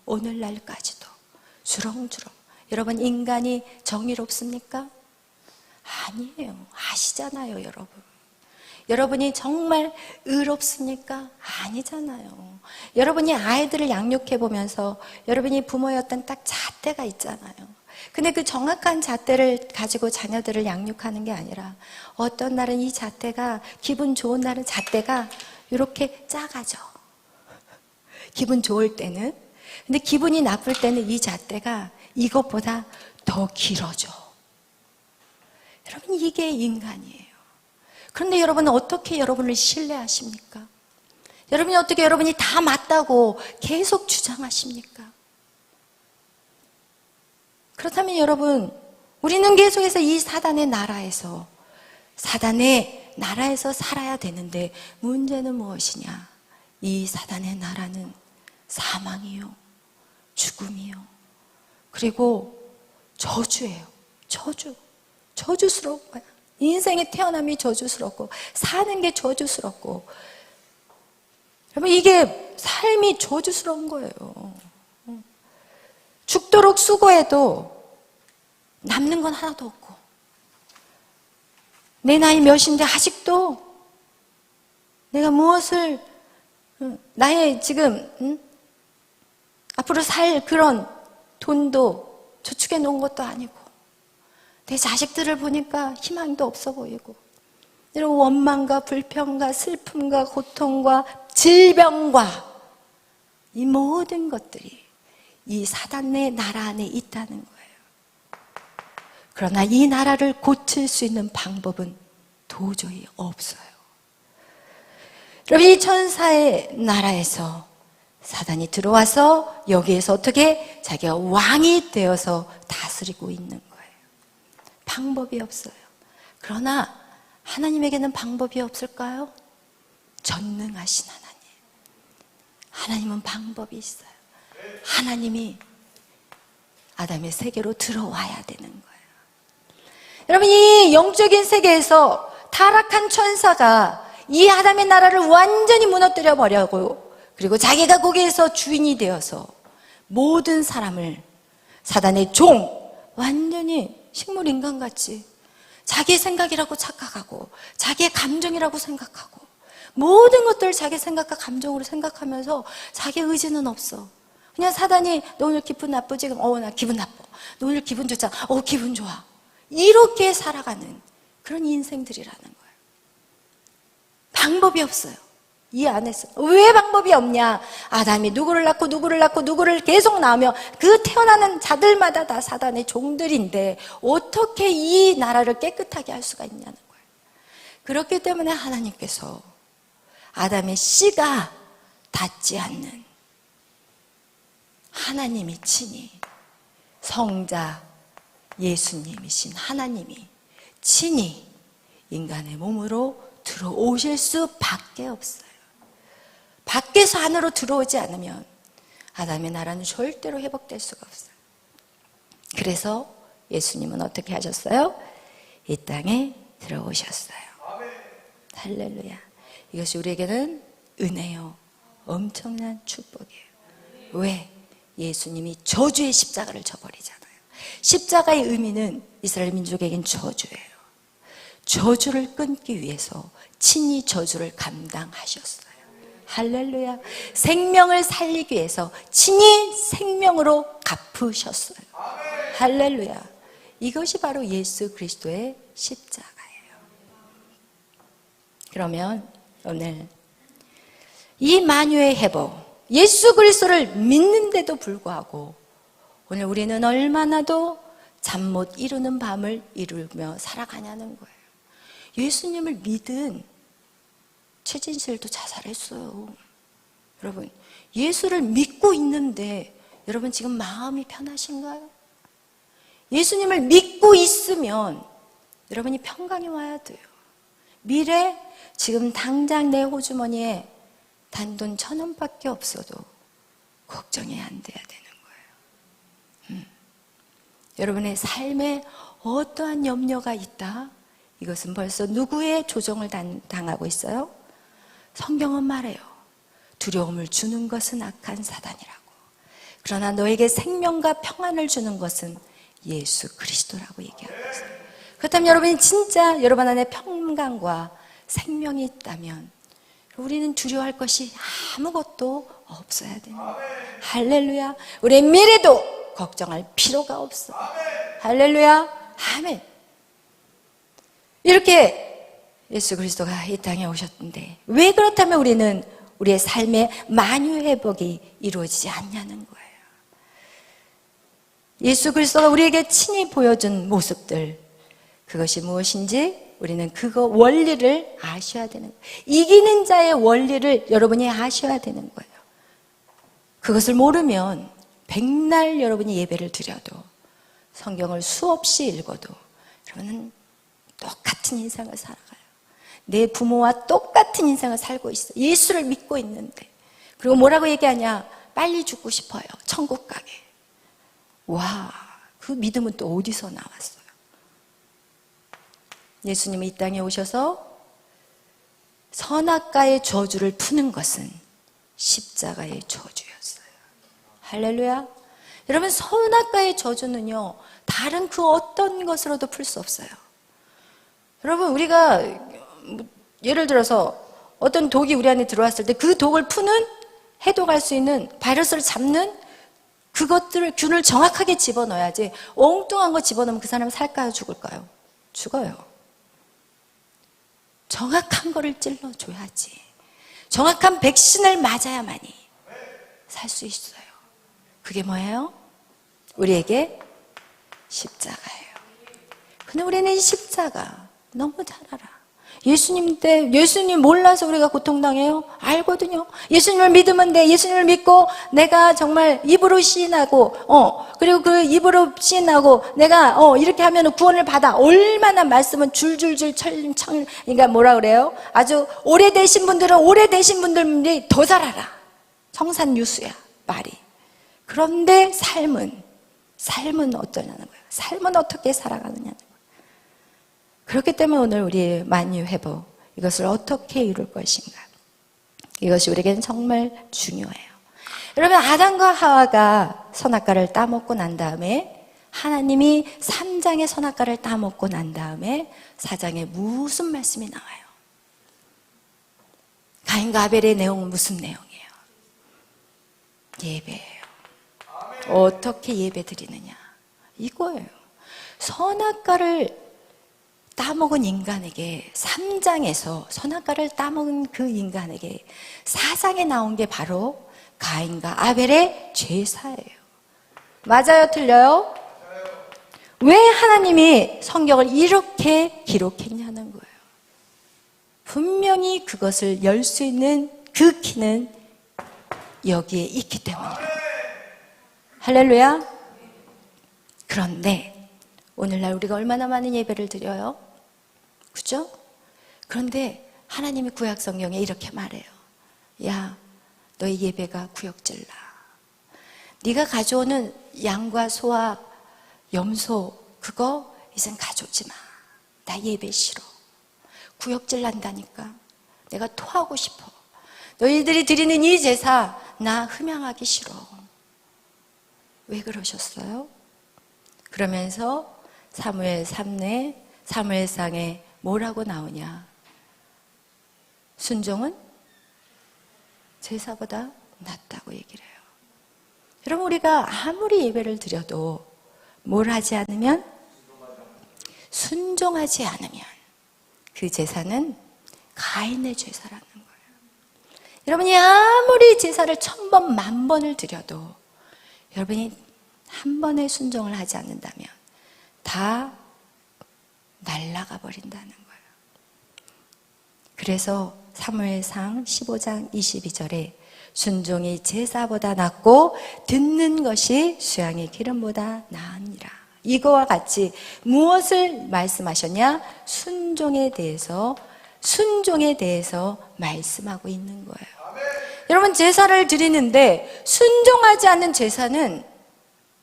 오늘날까지도 주렁주렁. 여러분 인간이 정의롭습니까? 아니에요. 아시잖아요, 여러분. 여러분이 정말 의롭습니까? 아니잖아요. 여러분이 아이들을 양육해 보면서 여러분이 부모였던 딱 잣대가 있잖아요. 근데 그 정확한 잣대를 가지고 자녀들을 양육하는 게 아니라 어떤 날은 이 잣대가, 기분 좋은 날은 잣대가 이렇게 작아져. 기분 좋을 때는. 근데 기분이 나쁠 때는 이 잣대가 이것보다 더 길어져. 여러분 이게 인간이에요. 그런데 여러분은 어떻게 여러분을 신뢰하십니까? 여러분이 어떻게 여러분이 다 맞다고 계속 주장하십니까? 그렇다면 여러분, 우리는 계속해서 이 사단의 나라에서 살아야 되는데 문제는 무엇이냐? 이 사단의 나라는 사망이요, 죽음이요, 그리고 저주예요. 저주스러운 거야. 인생의 태어남이 저주스럽고 사는 게 저주스럽고, 여러분 이게 삶이 저주스러운 거예요. 죽도록 수고해도 남는 건 하나도 없고, 내 나이 몇인데 아직도 내가 무엇을, 나의 지금 앞으로 살 그런 돈도 저축해 놓은 것도 아니고, 내 자식들을 보니까 희망도 없어 보이고, 이런 원망과 불평과 슬픔과 고통과 질병과 이 모든 것들이 이 사단의 나라 안에 있다는 거예요. 그러나 이 나라를 고칠 수 있는 방법은 도저히 없어요. 여러분 이 천사의 나라에서 사단이 들어와서 여기에서 어떻게 자기가 왕이 되어서 다스리고 있는 거예요. 방법이 없어요. 그러나 하나님에게는 방법이 없을까요? 전능하신 하나님. 하나님은 방법이 있어요. 하나님이 아담의 세계로 들어와야 되는 거예요. 여러분 이 영적인 세계에서 타락한 천사가 이 아담의 나라를 완전히 무너뜨려 버려고, 그리고 자기가 거기에서 주인이 되어서 모든 사람을 사단의 종, 완전히 식물 인간같이 자기의 생각이라고 착각하고 자기의 감정이라고 생각하고 모든 것들을 자기 생각과 감정으로 생각하면서 자기의 의지는 없어. 그냥 사단이 너 오늘 기분 나쁘지? 나 기분 나빠. 너 오늘 기분 좋잖아. 기분 좋아. 이렇게 살아가는 그런 인생들이라는 거예요. 방법이 없어요. 이 안에서. 왜 방법이 없냐? 아담이 누구를 낳고 누구를 계속 낳으며 그 태어나는 자들마다 다 사단의 종들인데 어떻게 이 나라를 깨끗하게 할 수가 있냐는 거예요. 그렇기 때문에 하나님께서 아담의 씨가 닿지 않는 하나님이 친히, 성자 예수님이신 하나님이 친히 인간의 몸으로 들어오실 수밖에 없어요. 밖에서 안으로 들어오지 않으면 아담의 나라는 절대로 회복될 수가 없어요. 그래서 예수님은 어떻게 하셨어요? 이 땅에 들어오셨어요. 할렐루야. 이것이 우리에게는 은혜요, 엄청난 축복이에요. 왜? 예수님이 저주의 십자가를 져버리잖아요. 십자가의 의미는 이스라엘 민족에겐 저주예요. 저주를 끊기 위해서 친히 저주를 감당하셨어요. 할렐루야. 생명을 살리기 위해서 친히 생명으로 갚으셨어요. 할렐루야. 이것이 바로 예수 그리스도의 십자가예요. 그러면 오늘 이 만유의 회복, 예수 그리스도를 믿는데도 불구하고 오늘 우리는 얼마나도 잠 못 이루는 밤을 이루며 살아가냐는 거예요. 예수님을 믿은 최진실도 자살했어요. 여러분, 예수를 믿고 있는데 여러분 지금 마음이 편하신가요? 예수님을 믿고 있으면 여러분이 평강이 와야 돼요. 미래 지금 당장 내 호주머니에 단돈 1,000원밖에 없어도 걱정이 안 돼야 되는 거예요. 여러분의 삶에 어떠한 염려가 있다? 이것은 벌써 누구의 조종을 당하고 있어요? 성경은 말해요. 두려움을 주는 것은 악한 사단이라고. 그러나 너에게 생명과 평안을 주는 것은 예수 그리스도라고 얘기하고 있어요. 그렇다면 여러분이 진짜 여러분 안에 평강과 생명이 있다면 우리는 두려워할 것이 아무것도 없어야 되는 거예요. 할렐루야. 우리의 미래도 걱정할 필요가 없어. 할렐루야. 아멘. 이렇게 예수 그리스도가 이 땅에 오셨는데 왜 그렇다면 우리는 우리의 삶의 만유회복이 이루어지지 않냐는 거예요. 예수 그리스도가 우리에게 친히 보여준 모습들, 그것이 무엇인지 우리는 그거 원리를 아셔야 되는 거예요. 이기는 자의 원리를 여러분이 아셔야 되는 거예요. 그것을 모르면 백날 여러분이 예배를 드려도 성경을 수없이 읽어도 여러분은 똑같은 인생을 살아가요. 내 부모와 똑같은 인생을 살고 있어. 예수를 믿고 있는데. 그리고 뭐라고 얘기하냐? 빨리 죽고 싶어요. 천국 가게. 와, 그 믿음은 또 어디서 나왔어요? 예수님이 이 땅에 오셔서 선악과의 저주를 푸는 것은 십자가의 저주였어요. 할렐루야. 여러분, 선악과의 저주는요, 다른 그 어떤 것으로도 풀 수 없어요. 여러분, 우리가 예를 들어서 어떤 독이 우리 안에 들어왔을 때 그 독을 푸는, 해독할 수 있는, 바이러스를 잡는 그것들을, 균을 정확하게 집어넣어야지 엉뚱한 거 집어넣으면 그 사람은 살까요? 죽을까요? 죽어요. 정확한 거를 찔러줘야지. 정확한 백신을 맞아야만이 살 수 있어요. 그게 뭐예요? 우리에게 십자가예요. 근데 우리는 이 십자가 너무 잘 알아. 예수님 때, 예수님 몰라서 우리가 고통당해요? 알거든요. 예수님을 믿으면 돼. 예수님을 믿고 내가 정말 입으로 시인하고, 그리고 그 입으로 시인하고 내가, 이렇게 하면 구원을 받아. 얼마나 말씀은 줄줄줄 그러니까 뭐라 그래요? 아주 오래되신 분들이 더 잘 알아. 청산유수야, 말이. 그런데 삶은 어떠냐는 거예요. 삶은 어떻게 살아가느냐는 거예요. 그렇기 때문에 오늘 우리의 만유회복, 이것을 어떻게 이룰 것인가, 이것이 우리에게는 정말 중요해요. 여러분, 아담과 하와가 선악과를 따먹고 난 다음에 하나님이 3장의 선악과를 따먹고 난 다음에 4장에 무슨 말씀이 나와요? 가인과 아벨의 내용은 무슨 내용이에요? 예배예요. 어떻게 예배 드리느냐, 이거예요. 선악과를 따먹은 인간에게 3장에서 선악과를 따먹은 그 인간에게 4장에 나온 게 바로 가인과 아벨의 제사예요. 맞아요? 틀려요? 왜 하나님이 성경을 이렇게 기록했냐는 거예요. 분명히 그것을 열 수 있는 그 키는 여기에 있기 때문이에요. 할렐루야. 그런데 오늘날 우리가 얼마나 많은 예배를 드려요? 그죠? 그런데 하나님이 구약 성경에 이렇게 말해요. 야, 너희 예배가 구역질나. 네가 가져오는 양과 소와 염소 그거 이젠 가져오지 마. 나 예배 싫어. 구역질 난다니까. 내가 토하고 싶어. 너희들이 드리는 이 제사 나 흠양하기 싫어. 왜 그러셨어요? 그러면서 사무엘 3내 사무엘상에 뭐라고 나오냐? 순종은 제사보다 낫다고 얘기를 해요. 여러분, 우리가 아무리 예배를 드려도 뭘 하지 않으면, 순종하지 않으면 그 제사는 가인의 제사라는 거예요. 여러분이 아무리 제사를 1000번, 10,000번을 드려도 여러분이 한 번의 순종을 하지 않는다면 다 날아가 버린다는 거예요. 그래서 사무엘상 15장 22절에 순종이 제사보다 낫고 듣는 것이 수양의 기름보다 나으니라. 이거와 같이 무엇을 말씀하셨냐? 순종에 대해서 말씀하고 있는 거예요. 여러분, 제사를 드리는데 순종하지 않는 제사는,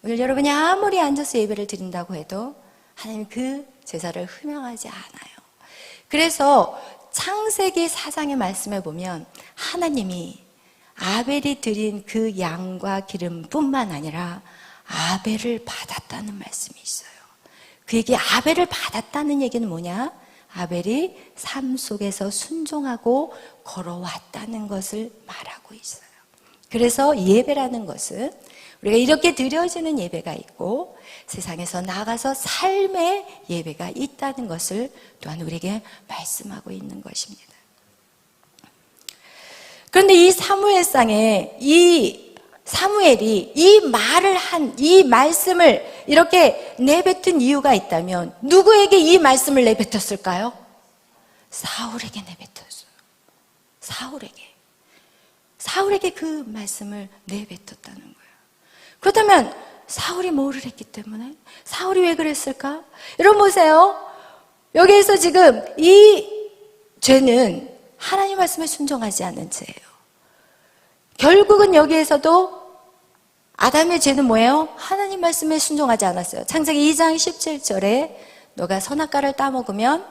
오늘 여러분이 아무리 앉아서 예배를 드린다고 해도 하나님 그 제사를 흠양하지 않아요. 그래서 창세기 4장의 말씀에 보면 하나님이 아벨이 드린 그 양과 기름뿐만 아니라 아벨을 받았다는 말씀이 있어요. 그 얘기, 아벨을 받았다는 얘기는 뭐냐? 아벨이 삶 속에서 순종하고 걸어왔다는 것을 말하고 있어요. 그래서 예배라는 것은 우리가 이렇게 드려지는 예배가 있고 세상에서 나가서 삶의 예배가 있다는 것을 또한 우리에게 말씀하고 있는 것입니다. 그런데 이 사무엘상에 이 사무엘이 이 말씀을 이렇게 내뱉은 이유가 있다면 누구에게 이 말씀을 내뱉었을까요? 사울에게 내뱉었어요. 사울에게 그 말씀을 내뱉었다는 거예요. 그렇다면 사울이 뭐를 했기 때문에? 사울이 왜 그랬을까? 여러분 보세요. 여기에서 지금 이 죄는 하나님 말씀에 순종하지 않는 죄예요. 결국은 여기에서도 아담의 죄는 뭐예요? 하나님 말씀에 순종하지 않았어요. 창세기 2장 17절에 너가 선악과를 따먹으면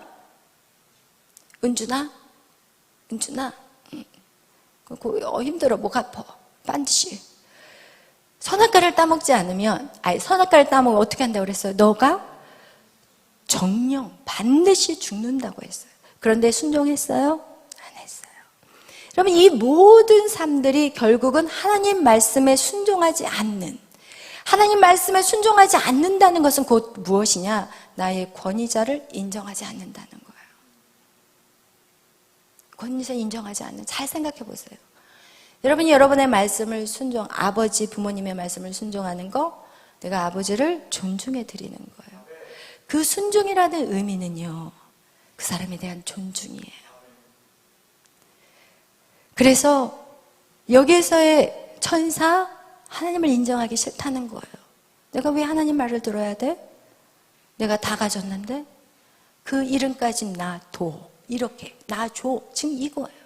은준아 힘들어, 목 아파, 반드시 선악과를 따먹지 않으면, 선악과를 따먹으면 어떻게 한다고 그랬어요? 너가 정령 반드시 죽는다고 했어요. 그런데 순종했어요? 안 했어요. 여러분, 이 모든 삶들이 결국은 하나님 말씀에 순종하지 않는, 하나님 말씀에 순종하지 않는다는 것은 곧 무엇이냐? 나의 권위자를 인정하지 않는다는 거예요. 권위자를 인정하지 않는, 잘 생각해 보세요. 여러분이 여러분의 말씀을 아버지, 부모님의 말씀을 순종하는 거, 내가 아버지를 존중해 드리는 거예요. 그 순종이라는 의미는요, 그 사람에 대한 존중이에요. 그래서 여기에서의 천사, 하나님을 인정하기 싫다는 거예요. 내가 왜 하나님 말을 들어야 돼? 내가 다 가졌는데 그 이름까지 놔둬, 이렇게 놔줘, 지금 이거예요.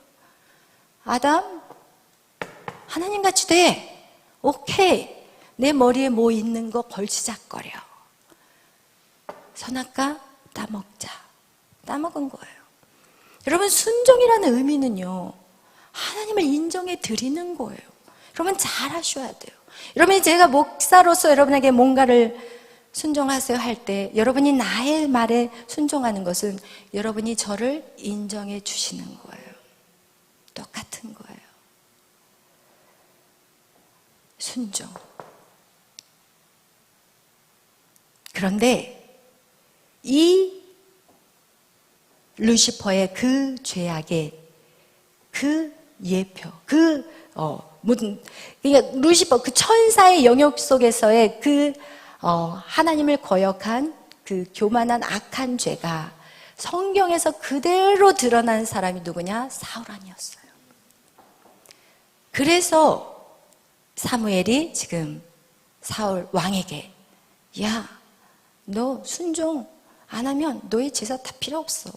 아담, 하나님같이 돼. 오케이. 내 머리에 뭐 있는 거 걸치작거려. 선악과 따먹자. 따먹은 거예요. 여러분, 순종이라는 의미는요, 하나님을 인정해 드리는 거예요. 여러분, 잘 하셔야 돼요. 여러분이, 제가 목사로서 여러분에게 뭔가를 순종하세요 할 때 여러분이 나의 말에 순종하는 것은 여러분이 저를 인정해 주시는 거예요. 똑같은 거예요. 순종. 그런데 이 루시퍼의 그 죄악의 그 예표, 그러니까 루시퍼, 그 천사의 영역 속에서의 그 하나님을 거역한 그 교만한 악한 죄가 성경에서 그대로 드러난 사람이 누구냐? 사울 아니었어요. 그래서 사무엘이 지금 사울 왕에게, 야, 너 순종 안 하면 너의 제사 다 필요 없어.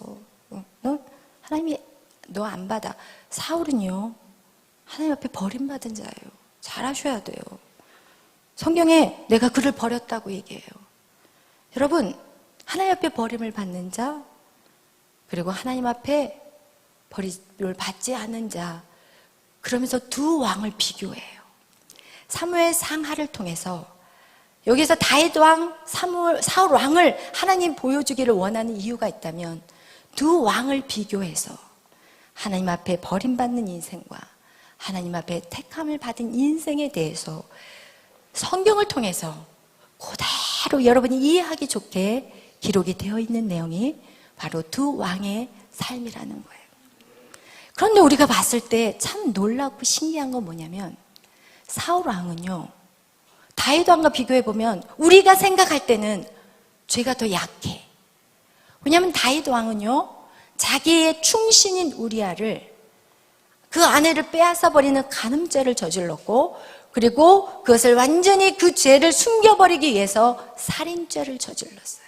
하나님이 너 안 받아. 사울은요, 하나님 앞에 버림받은 자예요. 잘하셔야 돼요. 성경에 내가 그를 버렸다고 얘기해요. 여러분, 하나님 앞에 버림을 받는 자, 그리고 하나님 앞에 버림을 받지 않은 자, 그러면서 두 왕을 비교해요. 사무엘 상하를 통해서 여기서 다윗 왕, 사울 왕을 하나님 보여주기를 원하는 이유가 있다면 두 왕을 비교해서 하나님 앞에 버림받는 인생과 하나님 앞에 택함을 받은 인생에 대해서 성경을 통해서 그대로 여러분이 이해하기 좋게 기록이 되어 있는 내용이 바로 두 왕의 삶이라는 거예요. 그런데 우리가 봤을 때 참 놀랍고 신기한 건 뭐냐면 사울 왕은요, 다윗 왕과 비교해 보면 우리가 생각할 때는 죄가 더 약해. 왜냐하면 다윗 왕은요, 자기의 충신인 우리아를, 그 아내를 빼앗아 버리는 간음죄를 저질렀고, 그리고 그것을 완전히 그 죄를 숨겨버리기 위해서 살인죄를 저질렀어요.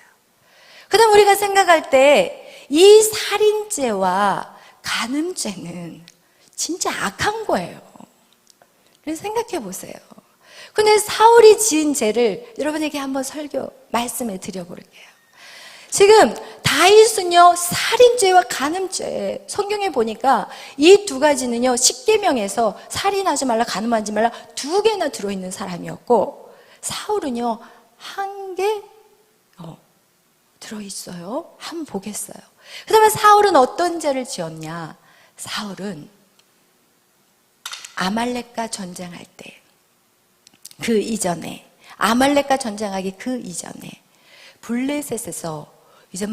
그다음 우리가 생각할 때 이 살인죄와 간음죄는 진짜 악한 거예요. 그래서 생각해 보세요. 근데 사울이 지은 죄를 여러분에게 한번 말씀해 드려볼게요. 지금 다윗은요, 살인죄와 간음죄, 성경에 보니까 이 두 가지는요, 십계명에서 살인하지 말라, 간음하지 말라 두 개나 들어있는 사람이었고, 사울은요, 한 개 들어있어요. 한번 보겠어요. 그 다음에 사울은 어떤 죄를 지었냐? 사울은 아말렉과 전쟁할 때, 그 이전에, 아말렉과 전쟁하기 그 이전에 블레셋에서 이제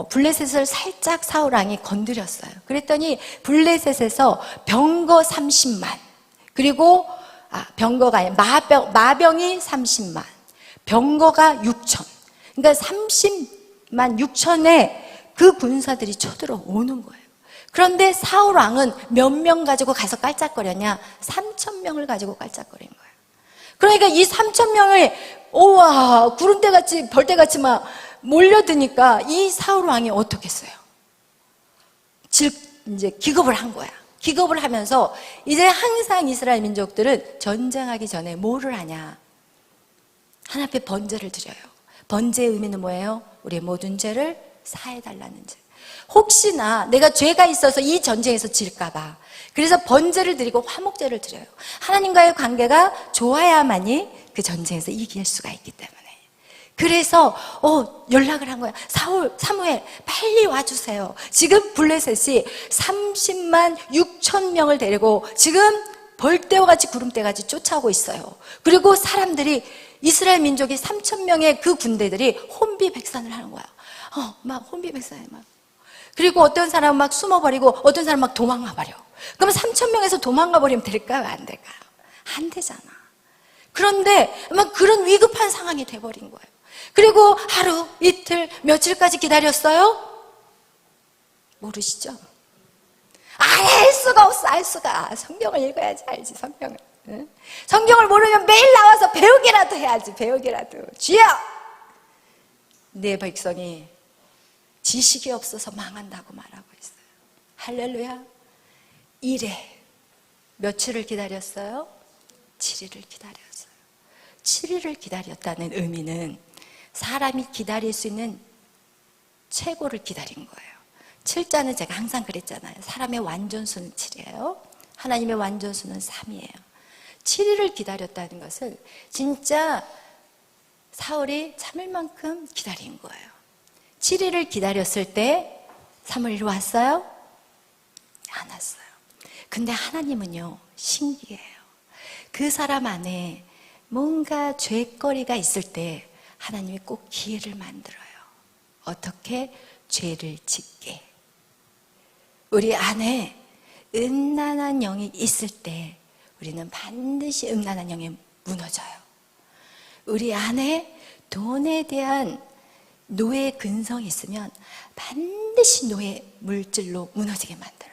블레셋을 살짝 사울 왕이 건드렸어요. 그랬더니 블레셋에서 병거 30만, 그리고 병거가 아니라 마병이 30만, 병거가 6천. 그러니까 30만 6천의 그 군사들이 쳐들어오는 거예요. 그런데 사울 왕은 몇 명 가지고 가서 깔짝거렸냐? 3천 명을 가지고 깔짝거린 거예요. 그러니까 이 3천 명을 오와 구름대같이 벌떼같이 막 몰려드니까 이 사울 왕이 어떻게 했어요? 이제 기겁을 한 거야. 기겁을 하면서 이제 항상 이스라엘 민족들은 전쟁하기 전에 뭐를 하냐? 하나님 앞에 번제를 드려요. 번제의 의미는 뭐예요? 우리의 모든 죄를 사해달라는 죄. 혹시나 내가 죄가 있어서 이 전쟁에서 질까 봐, 그래서 번제를 드리고 화목제를 드려요. 하나님과의 관계가 좋아야만이 그 전쟁에서 이길 수가 있기 때문에. 그래서 연락을 한 거야. 사무엘 빨리 와주세요. 지금 블레셋이 30만 6천 명을 데리고 지금 벌떼와 같이 구름대같이 쫓아오고 있어요. 그리고 사람들이, 이스라엘 민족이 3천 명의 그 군대들이 혼비백산을 하는 거야. 막 혼비백산해 막. 그리고 어떤 사람은 막 숨어버리고 어떤 사람은 막 도망가버려. 그러면 3천 명에서 도망가버리면 될까요? 안 될까요? 안 되잖아. 그런데 막 그런 위급한 상황이 돼버린 거예요. 그리고 하루, 이틀, 며칠까지 기다렸어요? 모르시죠? 알 수가 없어, 알 수가. 성경을 읽어야지 알지, 성경을. 응? 성경을 모르면 매일 나와서 배우기라도 해야지, 배우기라도. 주여! 내 백성이 지식이 없어서 망한다고 말하고 있어요. 할렐루야. 이래 며칠을 기다렸어요? 7일을 기다렸어요. 7일을 기다렸다는 의미는 사람이 기다릴 수 있는 최고를 기다린 거예요. 7자는 제가 항상 그랬잖아요. 사람의 완전수는 7이에요. 하나님의 완전수는 3이에요. 7일을 기다렸다는 것을 진짜 사울이 참을 만큼 기다린 거예요. 7일을 기다렸을 때 사무엘이 왔어요? 안 왔어요. 근데 하나님은요, 신기해요. 그 사람 안에 뭔가 죄거리가 있을 때 하나님이 꼭 기회를 만들어요. 어떻게? 죄를 짓게. 우리 안에 음란한 영이 있을 때 우리는 반드시 음란한 영에 무너져요. 우리 안에 돈에 대한 노예 근성이 있으면 반드시 노예 물질로 무너지게 만들어요.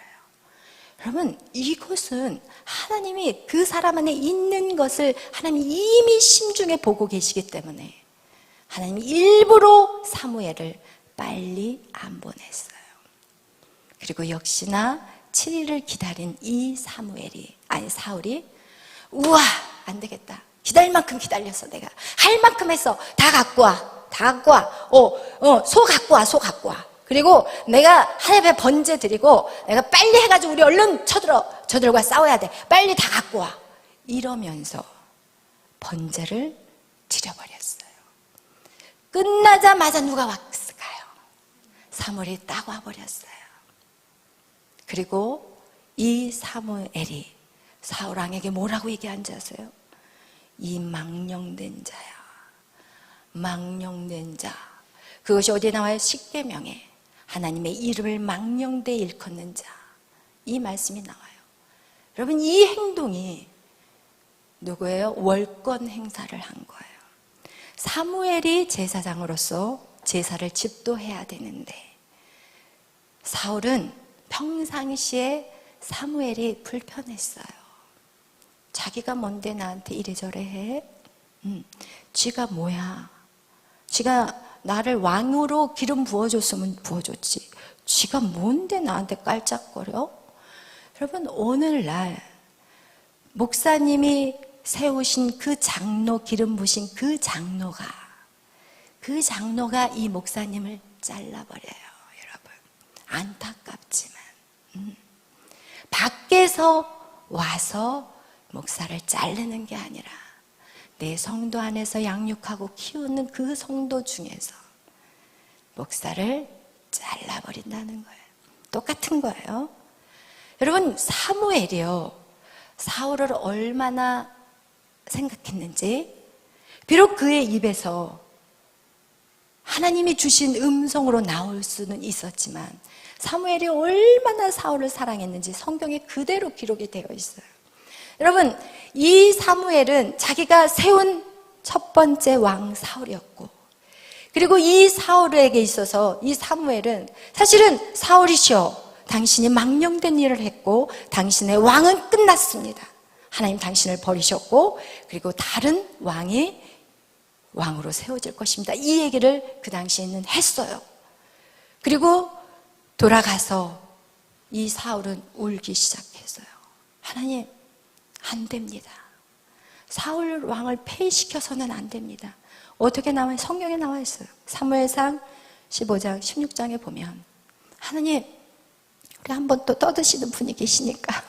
여러분, 이것은 하나님이 그 사람 안에 있는 것을 하나님이 이미 심중에 보고 계시기 때문에 하나님이 일부러 사무엘을 빨리 안 보냈어요. 그리고 역시나 7일을 기다린 이 사울이 우와, 안 되겠다. 기다릴 만큼 기다렸어. 내가 할 만큼 했어. 다 갖고 와. 다 갖고 와. 소 갖고 와. 소 갖고 와. 그리고 내가 하나님 앞에 번제 드리고 내가 빨리 해가지고 우리 얼른 저들과 싸워야 돼. 빨리 다 갖고 와. 이러면서 번제를 드려버렸어요. 끝나자마자 누가 왔을까요? 사무엘이 딱 와버렸어요. 그리고 이 사무엘이 사울 왕에게 뭐라고 얘기한 줄 아세요? 이 망령된 자야. 망령된 자. 그것이 어디에 나와요? 십계명에 하나님의 이름을 망령되이 일컫는 자. 이 말씀이 나와요. 여러분, 이 행동이 누구예요? 월권 행사를 한 거예요. 사무엘이 제사장으로서 제사를 집도해야 되는데 사울은 평상시에 사무엘이 불편했어요. 자기가 뭔데 나한테 이래저래 해? 쥐가 뭐야? 쥐가 나를 왕으로 기름 부어줬으면 부어줬지. 쥐가 뭔데 나한테 깔짝거려? 여러분, 오늘날 목사님이 세우신 그 장로, 기름 부신 그 장로가 이 목사님을 잘라버려요. 여러분, 안타깝지만 밖에서 와서 목사를 자르는 게 아니라 내 성도 안에서 양육하고 키우는 그 성도 중에서 목사를 잘라버린다는 거예요. 똑같은 거예요. 여러분, 사무엘이요, 사울을 얼마나 생각했는지, 비록 그의 입에서 하나님이 주신 음성으로 나올 수는 있었지만 사무엘이 얼마나 사울을 사랑했는지 성경에 그대로 기록이 되어 있어요. 여러분, 이 사무엘은 자기가 세운 첫 번째 왕 사울이었고, 그리고 이 사울에게 있어서 이 사무엘은 사실은 사울이시여, 당신이 망령된 일을 했고 당신의 왕은 끝났습니다. 하나님 당신을 버리셨고 그리고 다른 왕이 왕으로 세워질 것입니다. 이 얘기를 그 당시에는 했어요. 그리고 돌아가서 이 사울은 울기 시작했어요. 하나님, 안 됩니다. 사울 왕을 폐위시켜서는 안 됩니다. 어떻게 나와요? 성경에 나와 있어요. 사무엘상 15장 16장에 보면 하나님, 우리 한번 또 떠드시는 분이 계시니까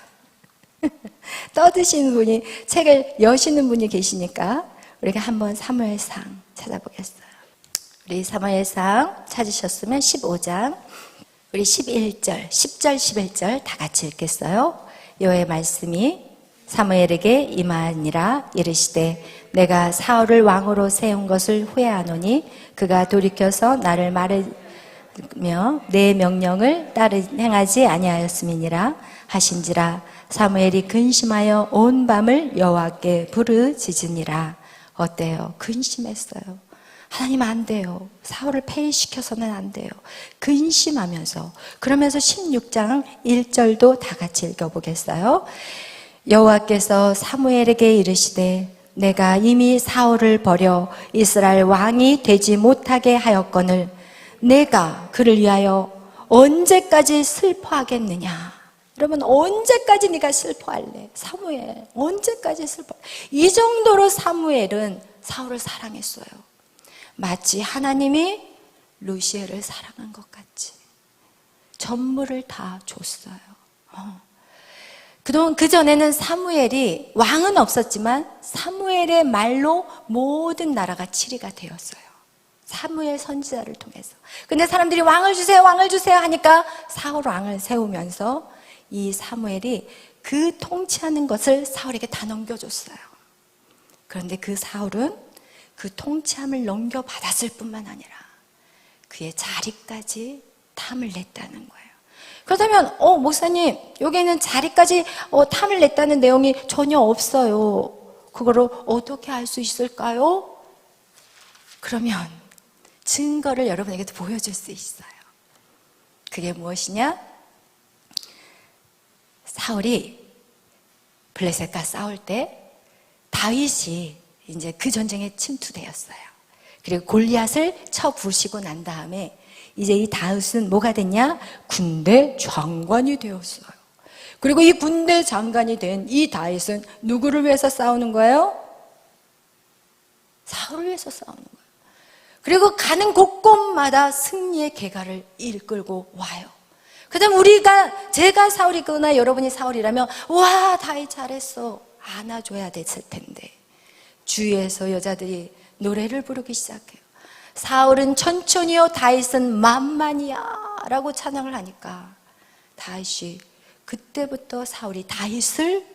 떠드시는 분이, 책을 여시는 분이 계시니까 우리가 한번 사무엘상 찾아보겠어요. 우리 사무엘상 찾으셨으면 15장 우리 11절, 10절, 11절 다 같이 읽겠어요. 여호와의 말씀이 사무엘에게 임하니라. 이르시되 내가 사울을 왕으로 세운 것을 후회하노니 그가 돌이켜서 나를 말하며 내 명령을 따르 행하지 아니하였음이니라 하신지라. 사무엘이 근심하여 온 밤을 여호와께 부르짖으니라. 어때요? 근심했어요. 하나님, 안 돼요. 사울을 폐위시켜서는 안 돼요. 근심하면서. 그러면서 16장 1절도 다 같이 읽어보겠어요. 여호와께서 사무엘에게 이르시되 내가 이미 사울을 버려 이스라엘 왕이 되지 못하게 하였거늘 내가 그를 위하여 언제까지 슬퍼하겠느냐. 여러분, 언제까지 네가 슬퍼할래? 사무엘, 언제까지 슬퍼? 이 정도로 사무엘은 사울을 사랑했어요. 마치 하나님이 루시엘을 사랑한 것 같이 전부를 다 줬어요. 그동안 그전에는 사무엘이, 왕은 없었지만 사무엘의 말로 모든 나라가 치리가 되었어요. 사무엘 선지자를 통해서. 근데 사람들이 왕을 주세요, 왕을 주세요 하니까 사울 왕을 세우면서 이 사무엘이 그 통치하는 것을 사울에게 다 넘겨줬어요. 그런데 그 사울은 그 통치함을 넘겨받았을 뿐만 아니라 그의 자리까지 탐을 냈다는 거예요. 그렇다면 목사님, 여기에는 자리까지 탐을 냈다는 내용이 전혀 없어요. 그거를 어떻게 알 수 있을까요? 그러면 증거를 여러분에게도 보여줄 수 있어요. 그게 무엇이냐? 사울이 블레셋과 싸울 때 다윗이 이제 그 전쟁에 침투되었어요. 그리고 골리앗을 쳐 부시고 난 다음에 이제 이 다윗은 뭐가 됐냐? 군대 장관이 되었어요. 그리고 이 군대 장관이 된 이 다윗은 누구를 위해서 싸우는 거예요? 사울을 위해서 싸우는 거예요. 그리고 가는 곳곳마다 승리의 계가를 이끌고 와요. 그다음 제가 사울이거나 여러분이 사울이라면 와, 다윗 잘했어 안아줘야 됐을 텐데 주위에서 여자들이 노래를 부르기 시작해요. 사울은 천천히요 다윗은 만만이야 라고 찬양을 하니까 다윗이 그때부터 사울이 다윗을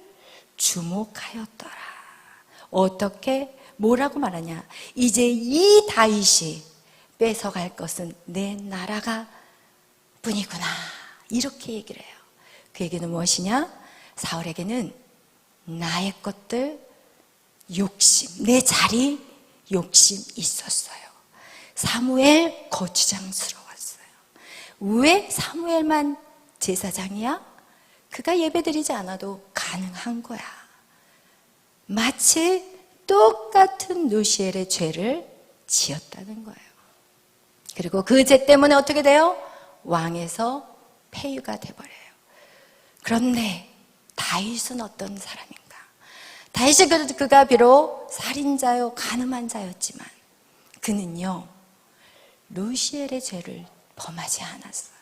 주목하였더라. 어떻게 뭐라고 말하냐? 이제 이 다윗이 뺏어갈 것은 내 나라가 뿐이구나 이렇게 얘기를 해요. 그 얘기는 무엇이냐? 사울에게는 나의 것들 욕심, 내 자리 욕심 있었어요. 사무엘 거추장스러웠어요. 왜 사무엘만 제사장이야? 그가 예배드리지 않아도 가능한 거야. 마치 똑같은 루시엘의 죄를 지었다는 거예요. 그리고 그 죄 때문에 어떻게 돼요? 왕에서 폐위가 돼버려요. 그런데 다윗은 어떤 사람인가? 다윗이 그가 비록 살인자요 가늠한 자였지만 그는요 루시엘의 죄를 범하지 않았어요.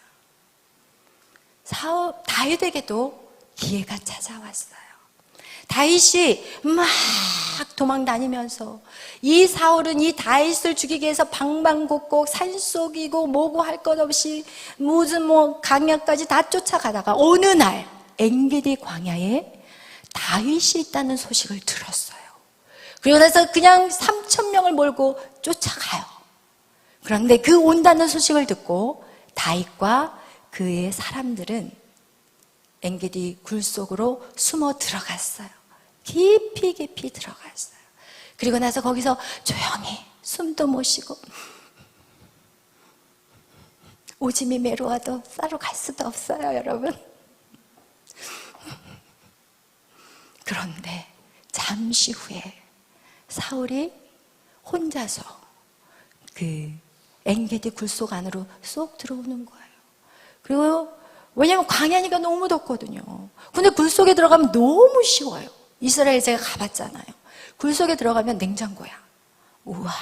다윗에게도 기회가 찾아왔어요. 다윗이 막 도망 다니면서 이 사울은 이 다윗을 죽이기 위해서 방방곡곡 산속이고 뭐고 할 것 없이 무슨 강야까지 다 쫓아가다가 어느 날 엔게디 광야에 다윗이 있다는 소식을 들었어요. 그리고 나서 그냥 3,000명을 몰고 쫓아가요. 그런데 그 온다는 소식을 듣고 다윗과 그의 사람들은 엔게디 굴 속으로 숨어 들어갔어요. 깊이 들어갔어요. 그리고 나서 거기서 조용히 숨도 못 쉬고 오줌이 메로와도 싸러 갈 수도 없어요, 여러분. 그런데 잠시 후에 사울이 혼자서 그 엔게디 굴속 안으로 쏙 들어오는 거예요. 그리고 왜냐하면 광야니까 너무 덥거든요. 근데 굴속에 들어가면 너무 쉬워요. 이스라엘 제가 가봤잖아요. 굴속에 들어가면 냉장고야. 우와.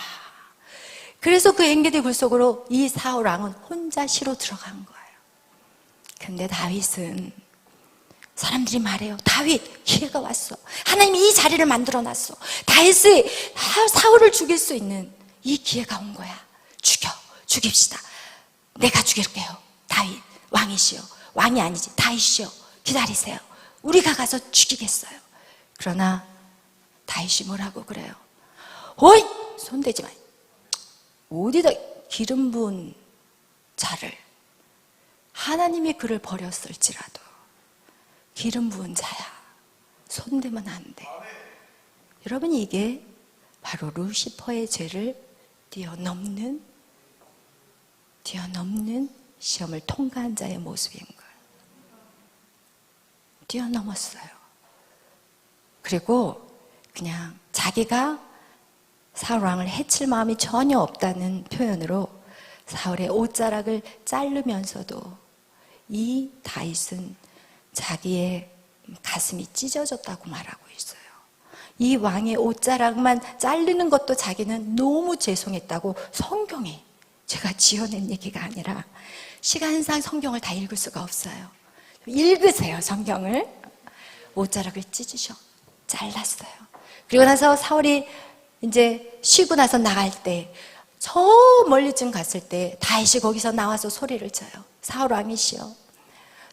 그래서 그 엔게디 굴속으로 이 사울 왕은 혼자 시로 들어간 거예요. 근데 다윗은 사람들이 말해요. 다윗 기회가 왔어. 하나님이 이 자리를 만들어놨어. 다윗이 사울을 죽일 수 있는 이 기회가 온 거야. 죽입시다. 내가 죽일게요. 다윗 왕이시여. 왕이 아니지 다윗이여 기다리세요. 우리가 가서 죽이겠어요. 그러나 다윗이 뭐라고 그래요? 어이 손대지 마. 어디다 기름 부은 자를 하나님이 그를 버렸을지라도 기름 부은 자야. 손대면 안 돼. 여러분 이게 바로 루시퍼의 죄를 뛰어넘는 시험을 통과한 자의 모습인 거예요. 뛰어넘었어요. 그리고 그냥 자기가 사울 왕을 해칠 마음이 전혀 없다는 표현으로 사울의 옷자락을 자르면서도 이 다윗은 자기의 가슴이 찢어졌다고 말하고 있어요. 이 왕의 옷자락만 자르는 것도 자기는 너무 죄송했다고 성경에 제가 지어낸 얘기가 아니라 시간상 성경을 다 읽을 수가 없어요. 읽으세요 성경을. 옷자락을 잘랐어요. 그리고 나서 사울이 이제 쉬고 나서 나갈 때 저 멀리쯤 갔을 때 다윗이 거기서 나와서 소리를 쳐요. 사울 왕이시여.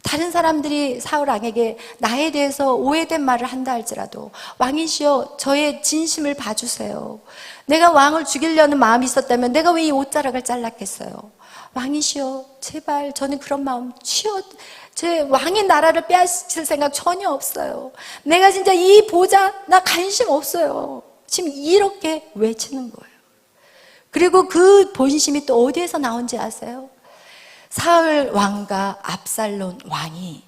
다른 사람들이 사울 왕에게 나에 대해서 오해된 말을 한다 할지라도 왕이시여 저의 진심을 봐주세요. 내가 왕을 죽이려는 마음이 있었다면 내가 왜 이 옷자락을 잘랐겠어요. 왕이시여 제발 저는 그런 마음 제 왕의 나라를 빼앗을 생각 전혀 없어요. 내가 진짜 이 보좌 나 관심 없어요. 지금 이렇게 외치는 거예요. 그리고 그 본심이 또 어디에서 나온지 아세요? 사울 왕과 압살론 왕이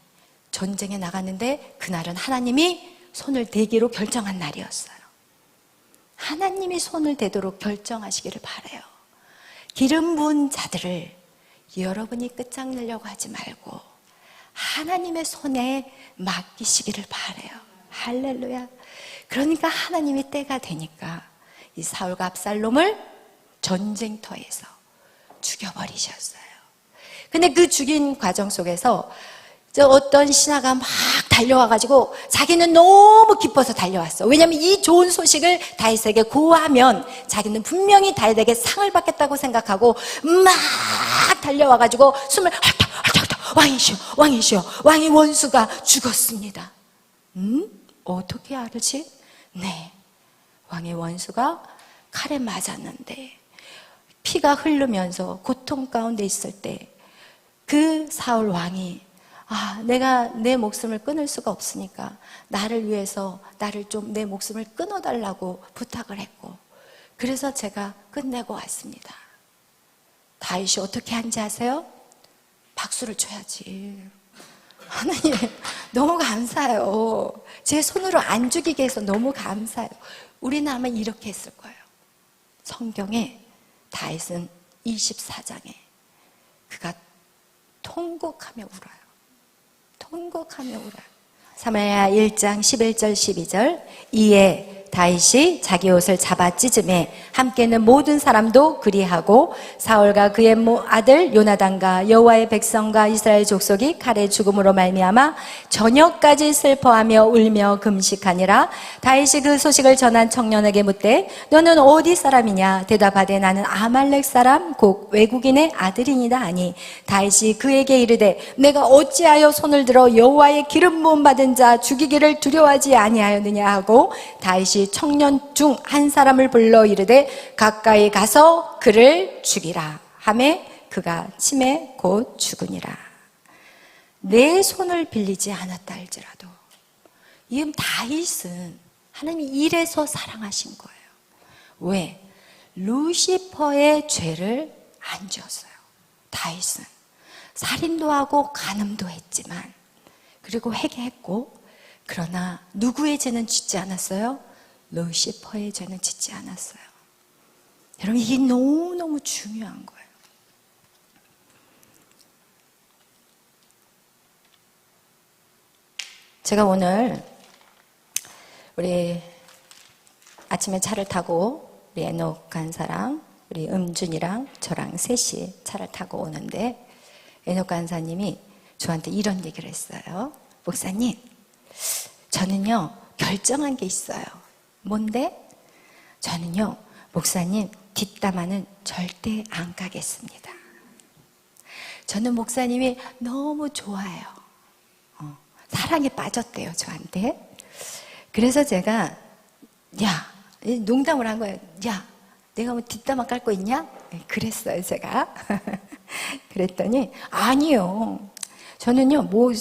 전쟁에 나갔는데 그날은 하나님이 손을 대기로 결정한 날이었어요. 하나님이 손을 대도록 결정하시기를 바라요. 기름 부은 자들을 여러분이 끝장내려고 하지 말고 하나님의 손에 맡기시기를 바라요. 할렐루야. 그러니까 하나님이 때가 되니까 이 사울과 압살롬을 전쟁터에서 죽여버리셨어요. 근데 그 죽인 과정 속에서 저 어떤 신하가 막 달려와가지고 자기는 너무 기뻐서 달려왔어. 왜냐하면 이 좋은 소식을 다윗에게 고하면 자기는 분명히 다윗에게 상을 받겠다고 생각하고 막 달려와가지고 숨을 헐떡헐떡 왕이시여 왕이시여 왕의 원수가 죽었습니다. 어떻게 알지? 네, 왕의 원수가 칼에 맞았는데 피가 흐르면서 고통 가운데 있을 때 그 사울 왕이 내가 내 목숨을 끊을 수가 없으니까 나를 위해서 나를 좀 내 목숨을 끊어달라고 부탁을 했고, 그래서 제가 끝내고 왔습니다. 다윗이 어떻게 한지 아세요? 박수를 쳐야지. 하나님 너무 감사해요. 제 손으로 안 죽이게 해서 너무 감사해요. 우리는 아마 이렇게 했을 거예요. 성경에 다윗은 24장에 그가 통곡하며 울어요. 통곡하며 울어요. 사무엘하 1장 11절 12절. 이에 다윗이 자기 옷을 잡아 찢음에 함께는 모든 사람도 그리하고 사울과 그의 아들 요나단과 여호와의 백성과 이스라엘 족속이 칼의 죽음으로 말미암아 저녁까지 슬퍼하며 울며 금식하니라. 다윗이 그 소식을 전한 청년에게 묻되 너는 어디 사람이냐? 대답하되 나는 아말렉 사람 곧 외국인의 아들이니라 하니 다윗이 그에게 이르되 내가 어찌하여 손을 들어 여호와의 기름 부음 받은 자 죽이기를 두려워하지 아니하였느냐 하고 다윗이 청년 중 한 사람을 불러 이르되 가까이 가서 그를 죽이라 하매 그가 침에 곧 죽으니라. 내 손을 빌리지 않았다 할지라도 이 다윗은 하나님이 이래서 사랑하신 거예요. 왜? 루시퍼의 죄를 안 지었어요. 다윗은 살인도 하고 간음도 했지만, 그리고 회개했고, 그러나 누구의 죄는 짓지 않았어요? 루시퍼의 죄는 짓지 않았어요. 여러분, 이게 너무너무 중요한 거예요. 제가 오늘 우리 아침에 차를 타고 우리 에녹 간사랑 우리 음준이랑 저랑 셋이 차를 타고 오는데 에녹 간사님이 저한테 이런 얘기를 했어요. 목사님, 저는요 결정한 게 있어요. 뭔데? 저는요 목사님 뒷담화는 절대 안 가겠습니다. 저는 목사님이 너무 좋아요. 사랑에 빠졌대요 저한테. 그래서 제가 농담을 한 거예요. 야, 내가 뭐 뒷담화 깔 거 있냐? 그랬어요 제가. 그랬더니 아니요, 저는요 뭐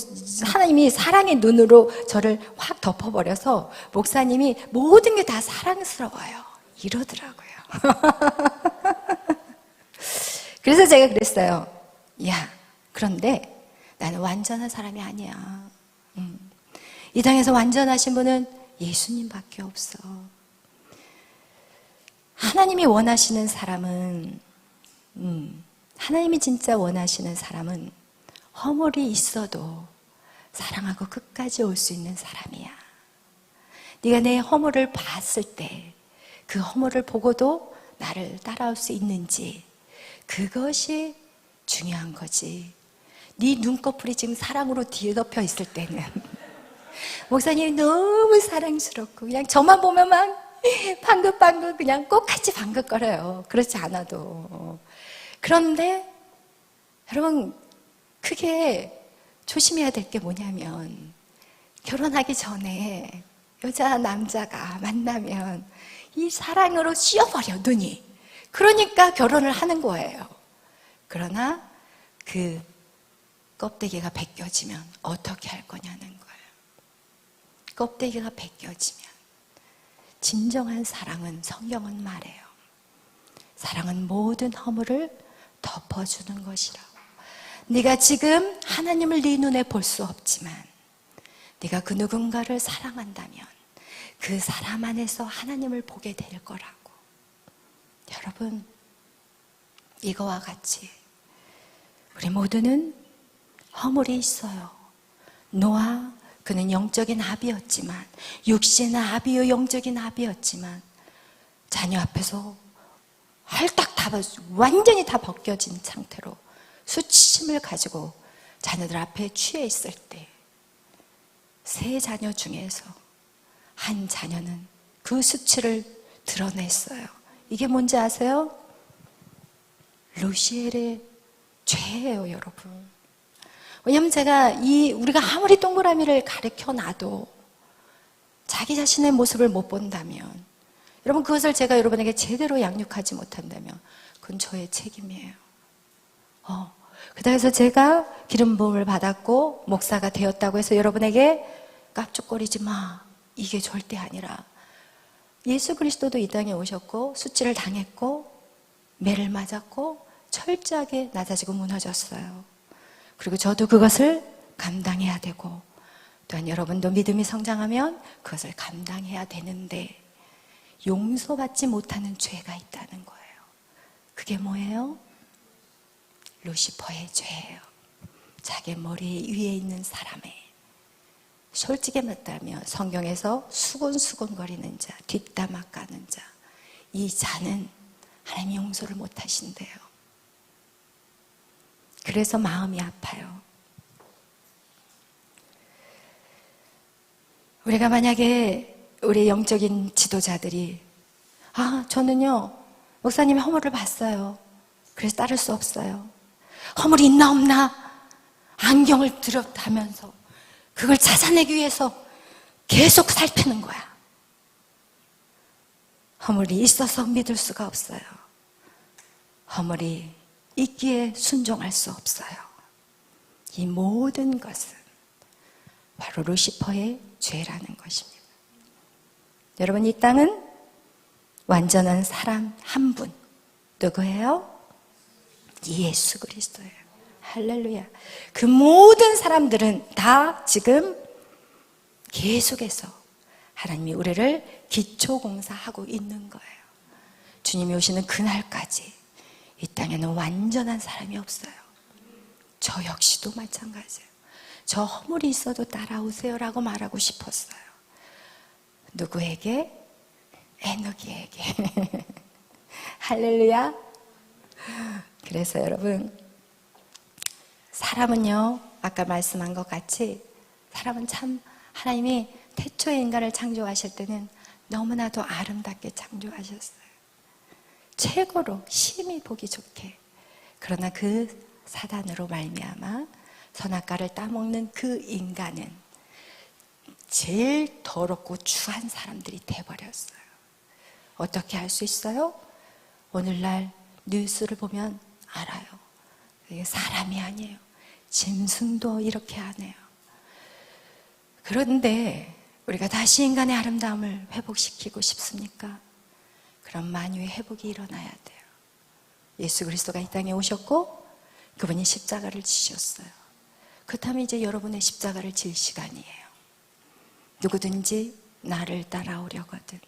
하나님이 사랑의 눈으로 저를 확 덮어버려서 목사님이 모든 게 다 사랑스러워요 이러더라고요. 그래서 제가 그랬어요. 야, 그런데 나는 완전한 사람이 아니야. 이 땅에서 완전하신 분은 예수님밖에 없어. 하나님이 원하시는 사람은, 하나님이 진짜 원하시는 사람은 허물이 있어도 사랑하고 끝까지 올 수 있는 사람이야. 네가 내 허물을 봤을 때 그 허물을 보고도 나를 따라올 수 있는지, 그것이 중요한 거지. 네 눈꺼풀이 지금 사랑으로 뒤덮여 있을 때는 목사님이 너무 사랑스럽고 그냥 저만 보면 막 방긋방긋 그냥 꽃같이 방긋거려요. 그렇지 않아도. 그런데 여러분, 크게 조심해야 될 게 뭐냐면, 결혼하기 전에 여자 남자가 만나면 이 사랑으로 씌워버려 눈이. 그러니까 결혼을 하는 거예요. 그러나 그 껍데기가 벗겨지면 어떻게 할 거냐는 거예요. 껍데기가 벗겨지면 진정한 사랑은, 성경은 말해요, 사랑은 모든 허물을 덮어주는 것이라고. 네가 지금 하나님을 네 눈에 볼 수 없지만 네가 그 누군가를 사랑한다면 그 사람 안에서 하나님을 보게 될 거라고. 여러분, 이거와 같이 우리 모두는 허물이 있어요. 노아, 그는 영적인 아비였지만, 육신의 아비요 영적인 아비였지만 자녀 앞에서 헐떡 다 완전히 다 벗겨진 상태로 수치심을 가지고 자녀들 앞에 취해 있을 때 세 자녀 중에서 한 자녀는 그 수치를 드러냈어요. 이게 뭔지 아세요? 루시엘의 죄예요, 여러분. 왜냐하면 제가 우리가 아무리 동그라미를 가르쳐 놔도 자기 자신의 모습을 못 본다면, 여러분 그것을 제가 여러분에게 제대로 양육하지 못한다면 그건 저의 책임이에요. 그래서 제가 기름 부음을 받았고 목사가 되었다고 해서 여러분에게 깝죽거리지 마, 이게 절대 아니라, 예수 그리스도도 이 땅에 오셨고 수치를 당했고 매를 맞았고 철저하게 낮아지고 무너졌어요. 그리고 저도 그것을 감당해야 되고, 또한 여러분도 믿음이 성장하면 그것을 감당해야 되는데 용서받지 못하는 죄가 있다는 거예요. 그게 뭐예요? 루시퍼의 죄예요. 자기 머리 위에 있는 사람의, 솔직히 말하면 성경에서 수곤수곤거리는 자, 뒷담화 까는 자, 이 자는 하나님 용서를 못 하신대요. 그래서 마음이 아파요. 우리가 만약에 우리 영적인 지도자들이 저는요 목사님의 허물을 봤어요. 그래서 따를 수 없어요. 허물이 있나 없나 안경을 들여다면서 그걸 찾아내기 위해서 계속 살피는 거야. 허물이 있어서 믿을 수가 없어요. 허물이 있기에 순종할 수 없어요. 이 모든 것은 바로 루시퍼의 죄라는 것입니다. 여러분, 이 땅은 완전한 사람 한 분, 누구예요? 예수 그리스도예요. 할렐루야. 그 모든 사람들은 다 지금 계속해서 하나님이 우리를 기초공사하고 있는 거예요. 주님이 오시는 그날까지 이 땅에는 완전한 사람이 없어요. 저 역시도 마찬가지예요. 저 허물이 있어도 따라오세요 라고 말하고 싶었어요. 누구에게? 에너기에게. 할렐루야. 그래서 여러분, 사람은요, 아까 말씀한 것 같이 사람은 참 하나님이 태초에 인간을 창조하실 때는 너무나도 아름답게 창조하셨어요. 최고로 심히 보기 좋게. 그러나 그 사단으로 말미암아 선악과를 따먹는 그 인간은 제일 더럽고 추한 사람들이 돼버렸어요. 어떻게 알 수 있어요? 오늘날 뉴스를 보면 알아요. 이게 사람이 아니에요. 짐승도 이렇게 하네요. 그런데 우리가 다시 인간의 아름다움을 회복시키고 싶습니까? 그럼 만유의 회복이 일어나야 돼요. 예수 그리스도가 이 땅에 오셨고 그분이 십자가를 지셨어요. 그렇다면 이제 여러분의 십자가를 질 시간이에요. 누구든지 나를 따라오려거든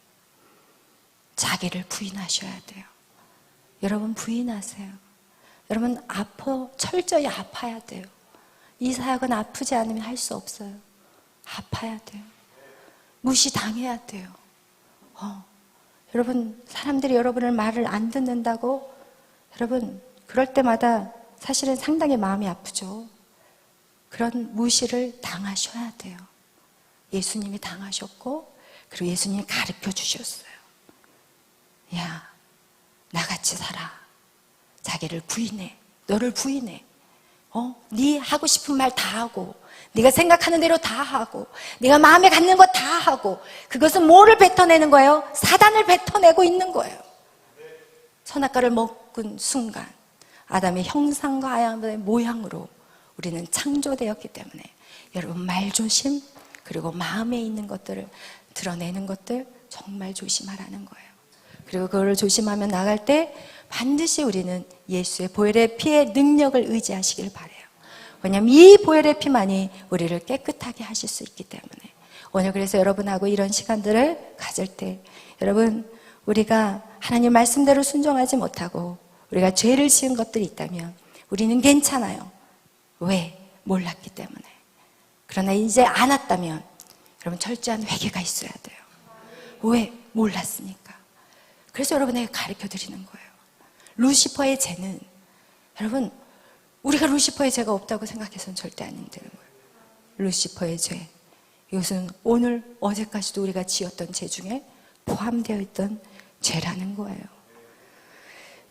자기를 부인하셔야 돼요. 여러분 부인하세요. 여러분 철저히 아파야 돼요. 이 사역은 아프지 않으면 할 수 없어요. 아파야 돼요. 무시당해야 돼요. 여러분, 사람들이 여러분의 말을 안 듣는다고 여러분 그럴 때마다 사실은 상당히 마음이 아프죠. 그런 무시를 당하셔야 돼요. 예수님이 당하셨고 그리고 예수님이 가르쳐 주셨어요. 야, 나같이 살아. 자기를 부인해. 너를 부인해. 네 하고 싶은 말 다 하고 네가 생각하는 대로 다 하고 네가 마음에 갖는 거 다 하고, 그것은 뭐를 뱉어내는 거예요? 사단을 뱉어내고 있는 거예요. 선악과를 먹은 순간 아담의 형상과 아담의 모양으로 우리는 창조되었기 때문에 여러분 말조심, 그리고 마음에 있는 것들을 드러내는 것들 정말 조심하라는 거예요. 그리고 그거를 조심하며 나갈 때 반드시 우리는 예수의 보혈의 피의 능력을 의지하시길 바라요. 왜냐하면 이 보혈의 피만이 우리를 깨끗하게 하실 수 있기 때문에 오늘 그래서 여러분하고 이런 시간들을 가질 때 여러분, 우리가 하나님 말씀대로 순종하지 못하고 우리가 죄를 지은 것들이 있다면 우리는 괜찮아요. 왜? 몰랐기 때문에. 그러나 이제 알았다면 여러분 철저한 회개가 있어야 돼요. 왜? 몰랐으니까. 그래서 여러분에게 가르쳐 드리는 거예요. 루시퍼의 죄는 여러분 우리가 루시퍼의 죄가 없다고 생각해서는 절대 안 되는 거예요. 루시퍼의 죄, 이것은 오늘 어제까지도 우리가 지었던 죄 중에 포함되어 있던 죄라는 거예요.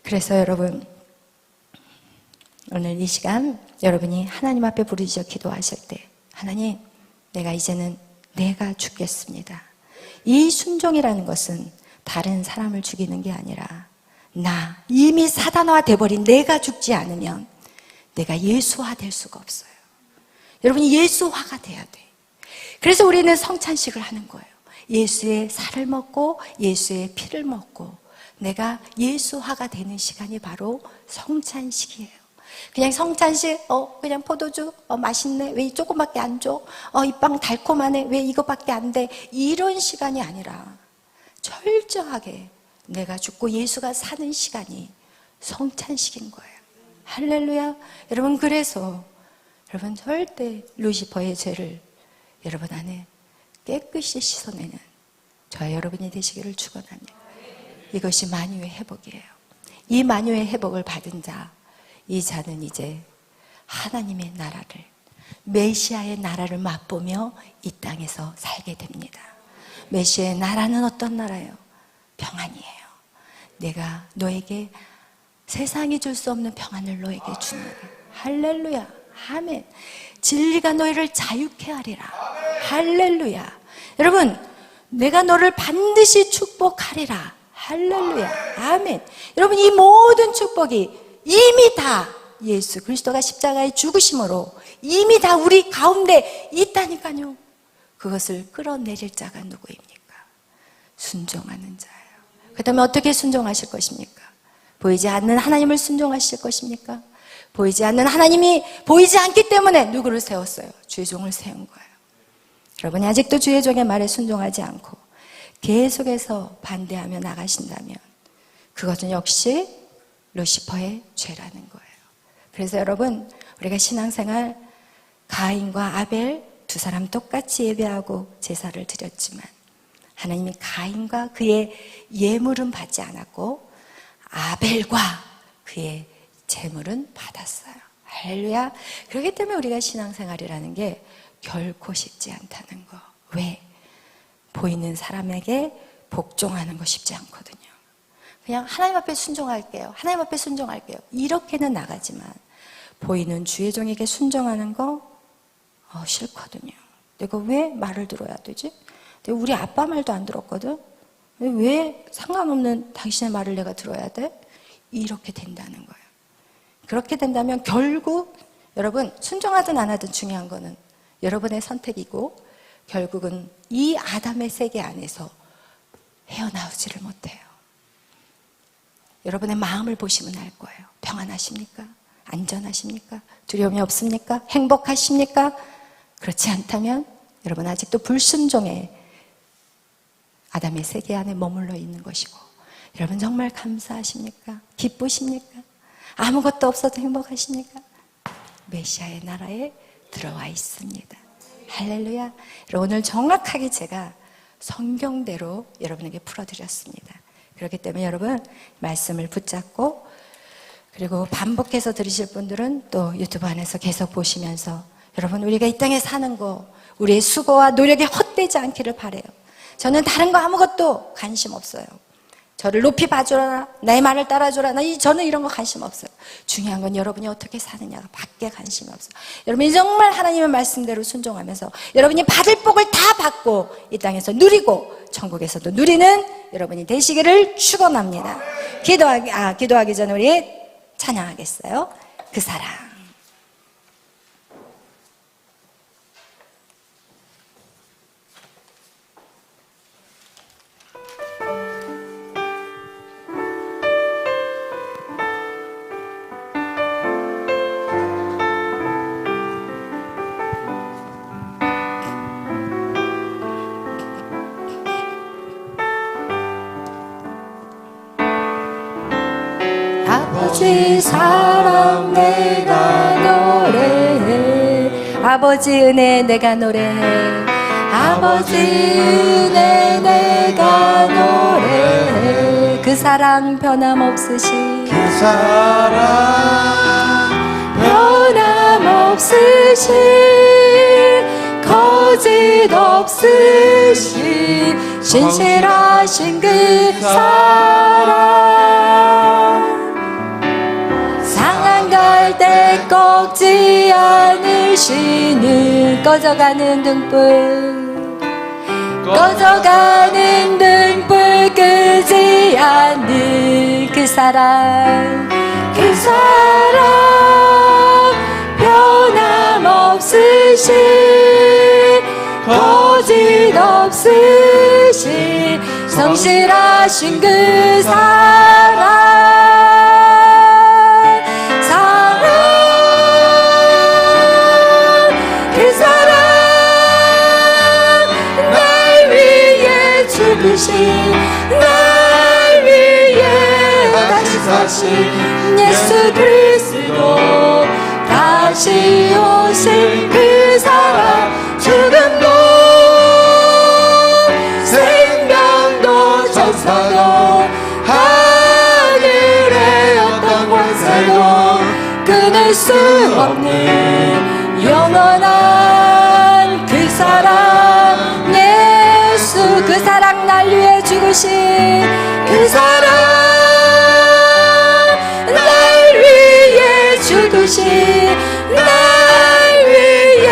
그래서 여러분 오늘 이 시간 여러분이 하나님 앞에 부르짖어 기도하실 때 하나님, 내가 이제는 내가 죽겠습니다. 이 순종이라는 것은 다른 사람을 죽이는 게 아니라 나 이미 사단화 돼버린 내가 죽지 않으면 내가 예수화 될 수가 없어요. 여러분이 예수화가 돼야 돼. 그래서 우리는 성찬식을 하는 거예요. 예수의 살을 먹고 예수의 피를 먹고 내가 예수화가 되는 시간이 바로 성찬식이에요. 그냥 성찬식, 그냥 포도주, 맛있네. 왜 조금밖에 안 줘? 이 빵 달콤하네. 왜 이거밖에 안 돼? 이런 시간이 아니라 철저하게 내가 죽고 예수가 사는 시간이 성찬식인 거예요. 할렐루야. 여러분, 그래서 여러분 절대 루시퍼의 죄를 여러분 안에 깨끗이 씻어내는 저와 여러분이 되시기를 축원합니다. 이것이 만유의 회복이에요. 이 만유의 회복을 받은 자, 이 자는 이제 하나님의 나라를, 메시아의 나라를 맛보며 이 땅에서 살게 됩니다. 메시아의 나라는 어떤 나라예요? 평안이에요. 내가 너에게 세상이 줄 수 없는 평안을 너에게 주는 거예요. 할렐루야. 아멘. 진리가 너희를 자유케 하리라. 할렐루야. 여러분, 내가 너를 반드시 축복하리라. 할렐루야. 아멘. 여러분, 이 모든 축복이 이미 다 예수 그리스도가 십자가에 죽으심으로 이미 다 우리 가운데 있다니까요. 그것을 끌어내릴 자가 누구입니까? 순종하는 자예요. 그 다음에 어떻게 순종하실 것입니까? 보이지 않는 하나님을 순종하실 것입니까? 보이지 않는 하나님이 보이지 않기 때문에 누구를 세웠어요? 주의 종을 세운 거예요. 여러분이 아직도 주의 종의 말에 순종하지 않고 계속해서 반대하며 나가신다면 그것은 역시 루시퍼의 죄라는 거예요. 그래서 여러분, 우리가 신앙생활 가인과 아벨 두 사람 똑같이 예배하고 제사를 드렸지만 하나님이 가인과 그의 예물은 받지 않았고 아벨과 그의 제물은 받았어요. 할렐루야. 그렇기 때문에 우리가 신앙생활이라는 게 결코 쉽지 않다는 거. 왜? 보이는 사람에게 복종하는 거 쉽지 않거든요. 그냥 하나님 앞에 순종할게요. 하나님 앞에 순종할게요. 이렇게는 나가지만 보이는 주의 종에게 순종하는 거 싫거든요. 내가 왜 말을 들어야 되지? 내가 우리 아빠 말도 안 들었거든? 왜 상관없는 당신의 말을 내가 들어야 돼? 이렇게 된다는 거예요. 그렇게 된다면 결국 여러분 순종하든 안 하든 중요한 거는 여러분의 선택이고 결국은 이 아담의 세계 안에서 헤어나오지를 못해요. 여러분의 마음을 보시면 알 거예요. 평안하십니까? 안전하십니까? 두려움이 없습니까? 행복하십니까? 그렇지 않다면 여러분 아직도 불순종의 아담의 세계 안에 머물러 있는 것이고 여러분 정말 감사하십니까? 기쁘십니까? 아무것도 없어도 행복하십니까? 메시아의 나라에 들어와 있습니다. 할렐루야. 오늘 정확하게 제가 성경대로 여러분에게 풀어드렸습니다. 그렇기 때문에 여러분 말씀을 붙잡고 그리고 반복해서 들으실 분들은 또 유튜브 안에서 계속 보시면서 여러분 우리가 이 땅에 사는 거 우리의 수고와 노력이 헛되지 않기를 바라요. 저는 다른 거 아무것도 관심 없어요. 저를 높이 봐줘라, 나의 말을 따라줘라. 저는 이런 거 관심 없어요. 중요한 건 여러분이 어떻게 사느냐가 밖에 관심이 없어요. 여러분이 정말 하나님의 말씀대로 순종하면서 여러분이 받을 복을 다 받고 이 땅에서 누리고 천국에서도 누리는 여러분이 되시기를 축원합니다. 기도하기 전에 우리 찬양하겠어요. 그 사랑. 아버지 사랑 내가 노래해 아버지 은혜 내가 노래해 아버지 은혜 내가 노래해 그 그 사랑 변함없으신 그 사랑 변함없으신 거짓 없으신 신실하신 그 사랑 상한 갈대 꺾지 않으시는 꺼져가는 등불 꺼져가는 등불 끄지 않는 그 사랑 변함없으신 거짓 없으신 성실하신 그 사랑 그 사랑 날 위해 죽으신 날 위해 다시 사신 예수 그리스도 다시 오신 그 사랑 죽음도 생명도 천사도 하늘의 어떤 권세도 끊을 수 없는 영원한 그 사랑 예수 그 사랑 날 위해 죽으신 그 사랑 날 위해 죽으신 날 위해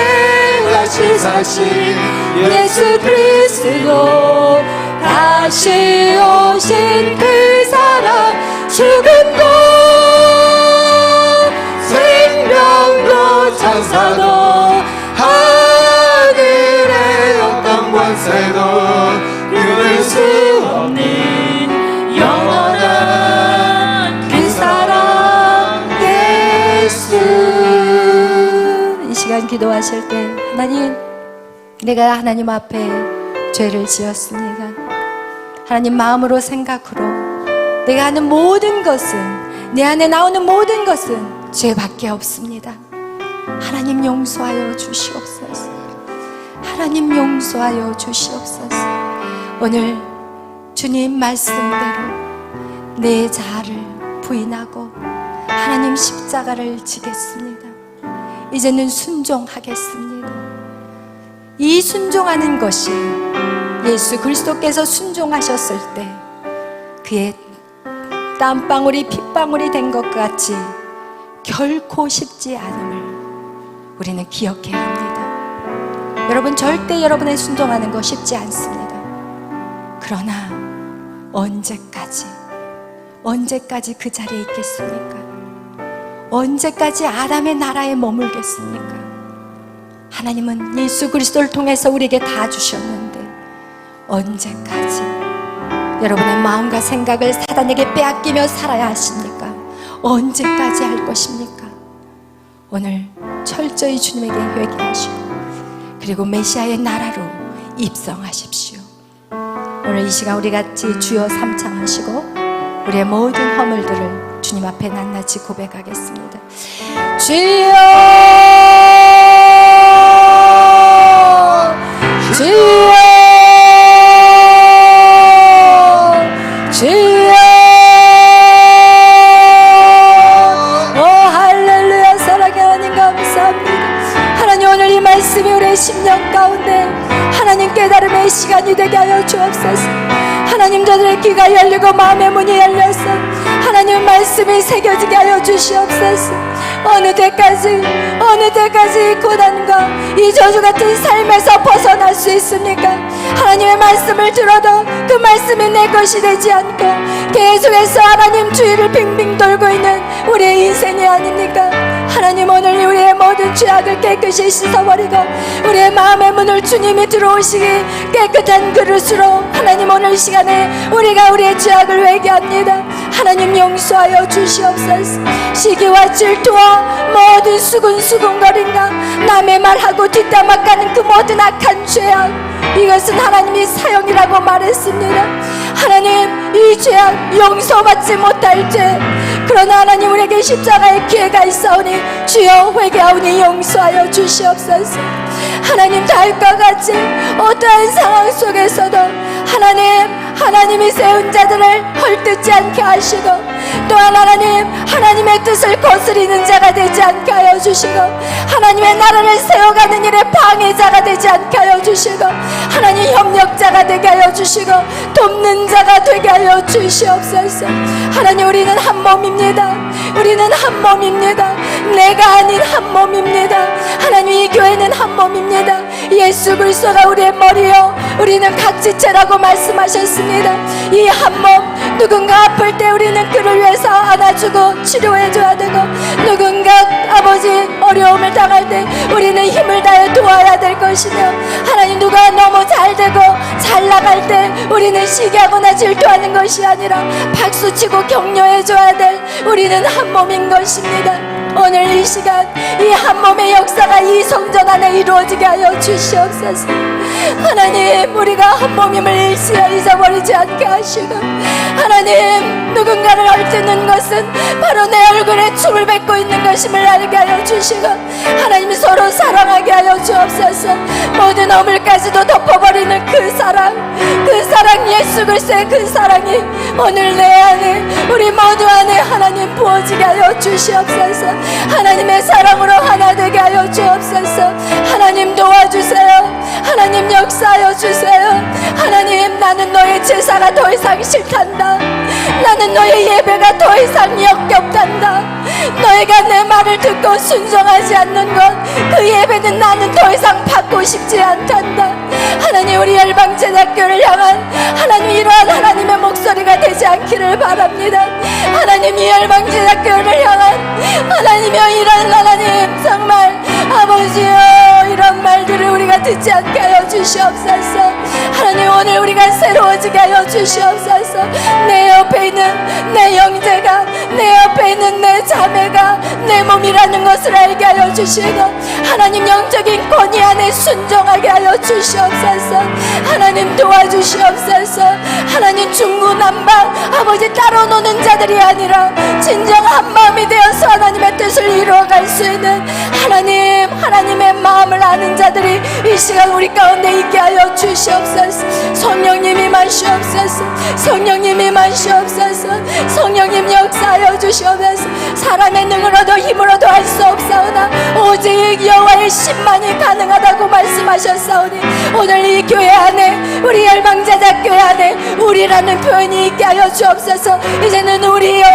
다시 사신 예수 그리스도 다시 오신 그 사랑 죽음도 생명도 천사도 하늘의 어떤 권세도 끊을 수 없는 영원한 그 사랑 예수. 이 시간 기도하실 때 하나님 내가 하나님 앞에 죄를 지었습니다. 하나님 마음으로 생각으로 내가 하는 모든 것은 내 안에 나오는 모든 것은 죄밖에 없습니다. 하나님 용서하여 주시옵소서. 하나님 용서하여 주시옵소서. 오늘 주님 말씀대로 내 자아를 부인하고 하나님 십자가를 지겠습니다. 이제는 순종하겠습니다. 이 순종하는 것이 예수 그리스도께서 순종하셨을 때 그의 땀방울이 핏방울이 된 것 같이 결코 쉽지 않음을 우리는 기억해야 합니다. 여러분 절대 여러분의 순종하는 거 쉽지 않습니다. 그러나 언제까지 그 자리에 있겠습니까? 언제까지 아담의 나라에 머물겠습니까? 하나님은 예수 그리스도를 통해서 우리에게 다 주셨는데 언제까지 여러분의 마음과 생각을 사단에게 빼앗기며 살아야 하십니까? 언제까지 할 것입니까? 오늘 철저히 주님에게 회개하시고 그리고 메시아의 나라로 입성하십시오. 오늘 이 시간 우리 같이 주여 삼창하시고 우리의 모든 허물들을 주님 앞에 낱낱이 고백하겠습니다. 주여 주여 주여 오 할렐루야. 사랑의 하나님 감사합니다. 하나님 오늘 이 말씀이 우리의 심령 가운데 하나님 깨달음의 시간이 되게 하여 주옵소서. 하나님 저들의 귀가 열리고 마음의 문이 열려서 하나님 말씀이 새겨지게 하여 주시옵소서. 어느 때까지 이 고난과 이 저주 같은 삶에서 벗어날 수 있습니까? 하나님의 말씀을 들어도 그 말씀이 내 것이 되지 않고 계속해서 하나님 주위를 빙빙 돌고 있는 우리의 인생이 아닙니까? 하나님 오늘 우리의 모든 죄악을 깨끗이 씻어버리고 우리의 마음의 문을 주님이 들어오시기 깨끗한 그릇으로 하나님 오늘 시간에 우리가 우리의 죄악을 회개합니다. 하나님 용서하여 주시옵소서. 시기와 질투와 모든 수근수근거림과 남의 말하고 뒷담화 까는 그 모든 악한 죄악, 이것은 하나님이 사형이라고 말했습니다. 하나님 이 죄악 용서받지 못할 죄, 그러나 하나님 우리에게 십자가의 기회가 있사오니 주여 회개하오니 용서하여 주시옵소서. 하나님 다윗과 같이 어떠한 상황 속에서도 하나님이 세운 자들을 헐뜯지 않게 하시고, 또한 하나님의 뜻을 거스리는 자가 되지 않게 하여 주시고, 하나님의 나라를 세워가는 일에 방해자가 되지 않게 하여 주시고, 하나님 협력자가 되게 하여 주시고, 돕는 자가 되게 하여 주시옵소서. 하나님, 우리는 한 몸입니다. 우리는 한 몸입니다. 내가 아닌 한 몸입니다. 하나님, 이 교회는 한 몸입니다. 예수 그리스도가 우리의 머리요, 우리는 각지체라고 말씀하셨습니다. 이 한 몸, 누군가 아플 때 우리는 그를 위해서 안아주고 치료해줘야 되고, 누군가 아버지 어려움을 당할 때 우리는 힘을 다해 도와야 될 것이며, 하나님, 누가 너무 잘 되고 잘 나갈 때 우리는 시기하거나 질투하는 것이 아니라 박수치고 격려해줘야 될 우리는 한 몸인 것입니다. 오늘 이 시간 이 한 몸의 역사가 이 성전 안에 이루어지게 하여 주시옵소서. 하나님, 우리가 한 몸임을 잊어버리지 않게 하시고, 하나님, 누군가를 헐뜯는 것은 바로 내 얼굴에 춤을 뱉고 있는 것임을 알게 하여 주시고, 하나님, 서로 사랑하게 하여 주옵소서. 모든 어물까지도 덮어버리는 그 사랑 예수 그리스도의 그 사랑이 오늘 내 안에, 우리 모두 안에 하나님 부어지게 하여 주시옵소서. 하나님의 사랑으로 하나 되게 하여 주옵소서. 하나님, 도와주세요. 하나님, 역사하여 주세요. 하나님, 나는 너의 제사가 더 이상 싫단다. 나는 너의 예배가 더 이상 역겹단다. 너희가 내 말을 듣고 순종하지 않는 것, 그 예배는 나는 더 이상 받고 싶지 않단다. 하나님, 우리 열방제자교를 향한 하나님, 이러한 하나님의 목소리가 되지 않기를 바랍니다. 하나님, 이 열방제자교를 향한 하나님이여, 이런 하나님, 정말 아버지여, 이런 말들을 우리가 듣지 않게 하여 주시옵소서. 하나님, 오늘 우리가 새로워지게 하여 주시옵소서. 내 옆에 있는 내 형제가, 내 옆에 있는 내 자매가 내 몸이라는 것을 알게 하여 주시고, 하나님, 영적인 권위 안에 순종하게 하여 주시옵소서. 하나님, 도와주시옵소서. 하나님, 중구난방 아버지 따로 노는 자들이 아니라 진정 한 마음이 되어서 하나님의 뜻을 이루어갈 수 있는 하나님의 마음을 아는 자들이 이 시간 우리 가운데 있게 하여 주시옵소서. 성령님이 마시옵소서. 성령님이 마시옵소서. 성령님 역사하여 주시옵소서. 사람의 능으로도 힘으로도 할 수 없사오나 오직 여호와의 심만이 가능하다고 말씀하셨사오니, 오늘 이 교회 안에, 우리 열방제자 교회 안에 우리라는 표현이 있게 하여 주옵소서. 이제는 우리요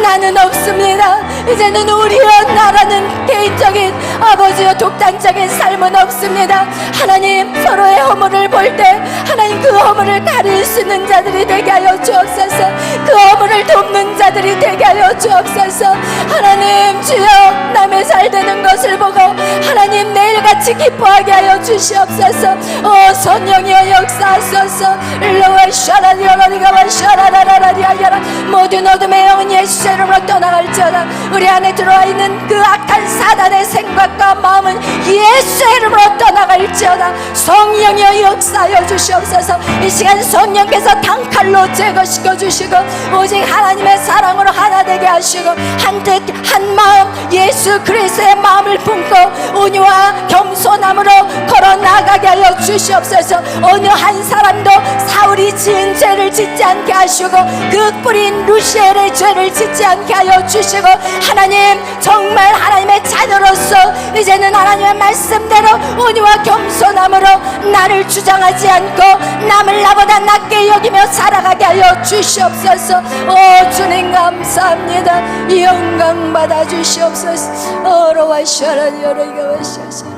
나는 없습니다. 이제는 우리요 나라는 개인적인 아버지요 독단적인 삶은 없습니다. 하나님, 서로의 허물을 볼 때 하나님, 그 허물을 가릴 수 있는 자들이 되게 하여 주옵소서. 그 허물을 돕는 자들이 되게 하여 주옵소서. 하나님, 주여, 남의 잘 되는 것을 보고 하나님 내일같이 기뻐하게 하여 주시옵소서. 오 성령이여 역사하소서. 일로와 샤라리오라리가와 샤라라라리아야라. 모든 어둠의 영은 예수의 이름으로 떠나갈지어다. 우리 안에 들어와 있는 그 악한 사단의 생각과 마음은 예수의 이름으로 떠나갈지어다. 성령이여 역사하여 주시옵소서. 이 시간 성령께서 단칼로 제거시켜 주시고, 오직 하나님의 사랑으로 하나 되게 하시고, 한 뜻 한 마음 예수 그리스도의 마음을 품고 온유와 겸손함으로 걸어 나가게 하여 주시옵소서. 어느 한 사람도 사울이 지은 죄를 짓지 않게 하시고, 그 뿌린 루시엘의 죄를 짓지 않게 하여 주시고, 하나님, 정말 하나님의 자녀로서 이제는 하나님의 말씀대로 온유와 겸손함으로 나를 주장하지 않고 남을 나보다 낮게 여기며 살아가게 하여 주시옵소서. 오 주님, 감사합니다. 영광 받아 주시옵소서. 어로와 샤라리 어로이가와 샤샤라리.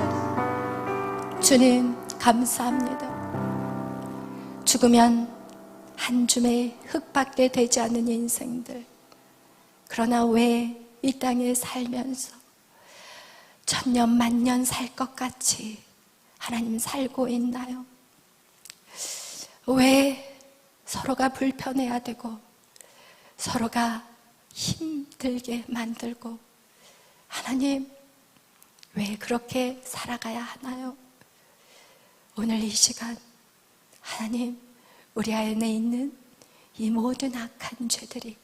주님, 감사합니다. 죽으면 한 줌의 흙밖에 되지 않는 인생들, 그러나 왜 이 땅에 살면서 천년 만년 살 것 같이 하나님 살고 있나요? 왜 서로가 불편해야 되고 서로가 힘들게 만들고, 하나님, 왜 그렇게 살아가야 하나요? 오늘 이 시간 하나님, 우리 안에 있는 이 모든 악한 죄들이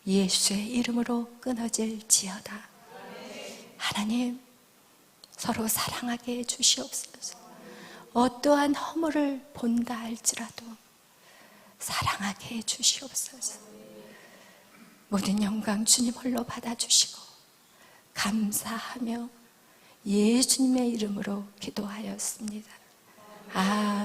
예수의 이름으로 끊어질지어다. 하나님, 서로 사랑하게 해주시옵소서. 어떠한 허물을 본다 할지라도 사랑하게 해 주시옵소서. 모든 영광 주님 홀로 받아주시고 감사하며 예수님의 이름으로 기도하였습니다. 아멘.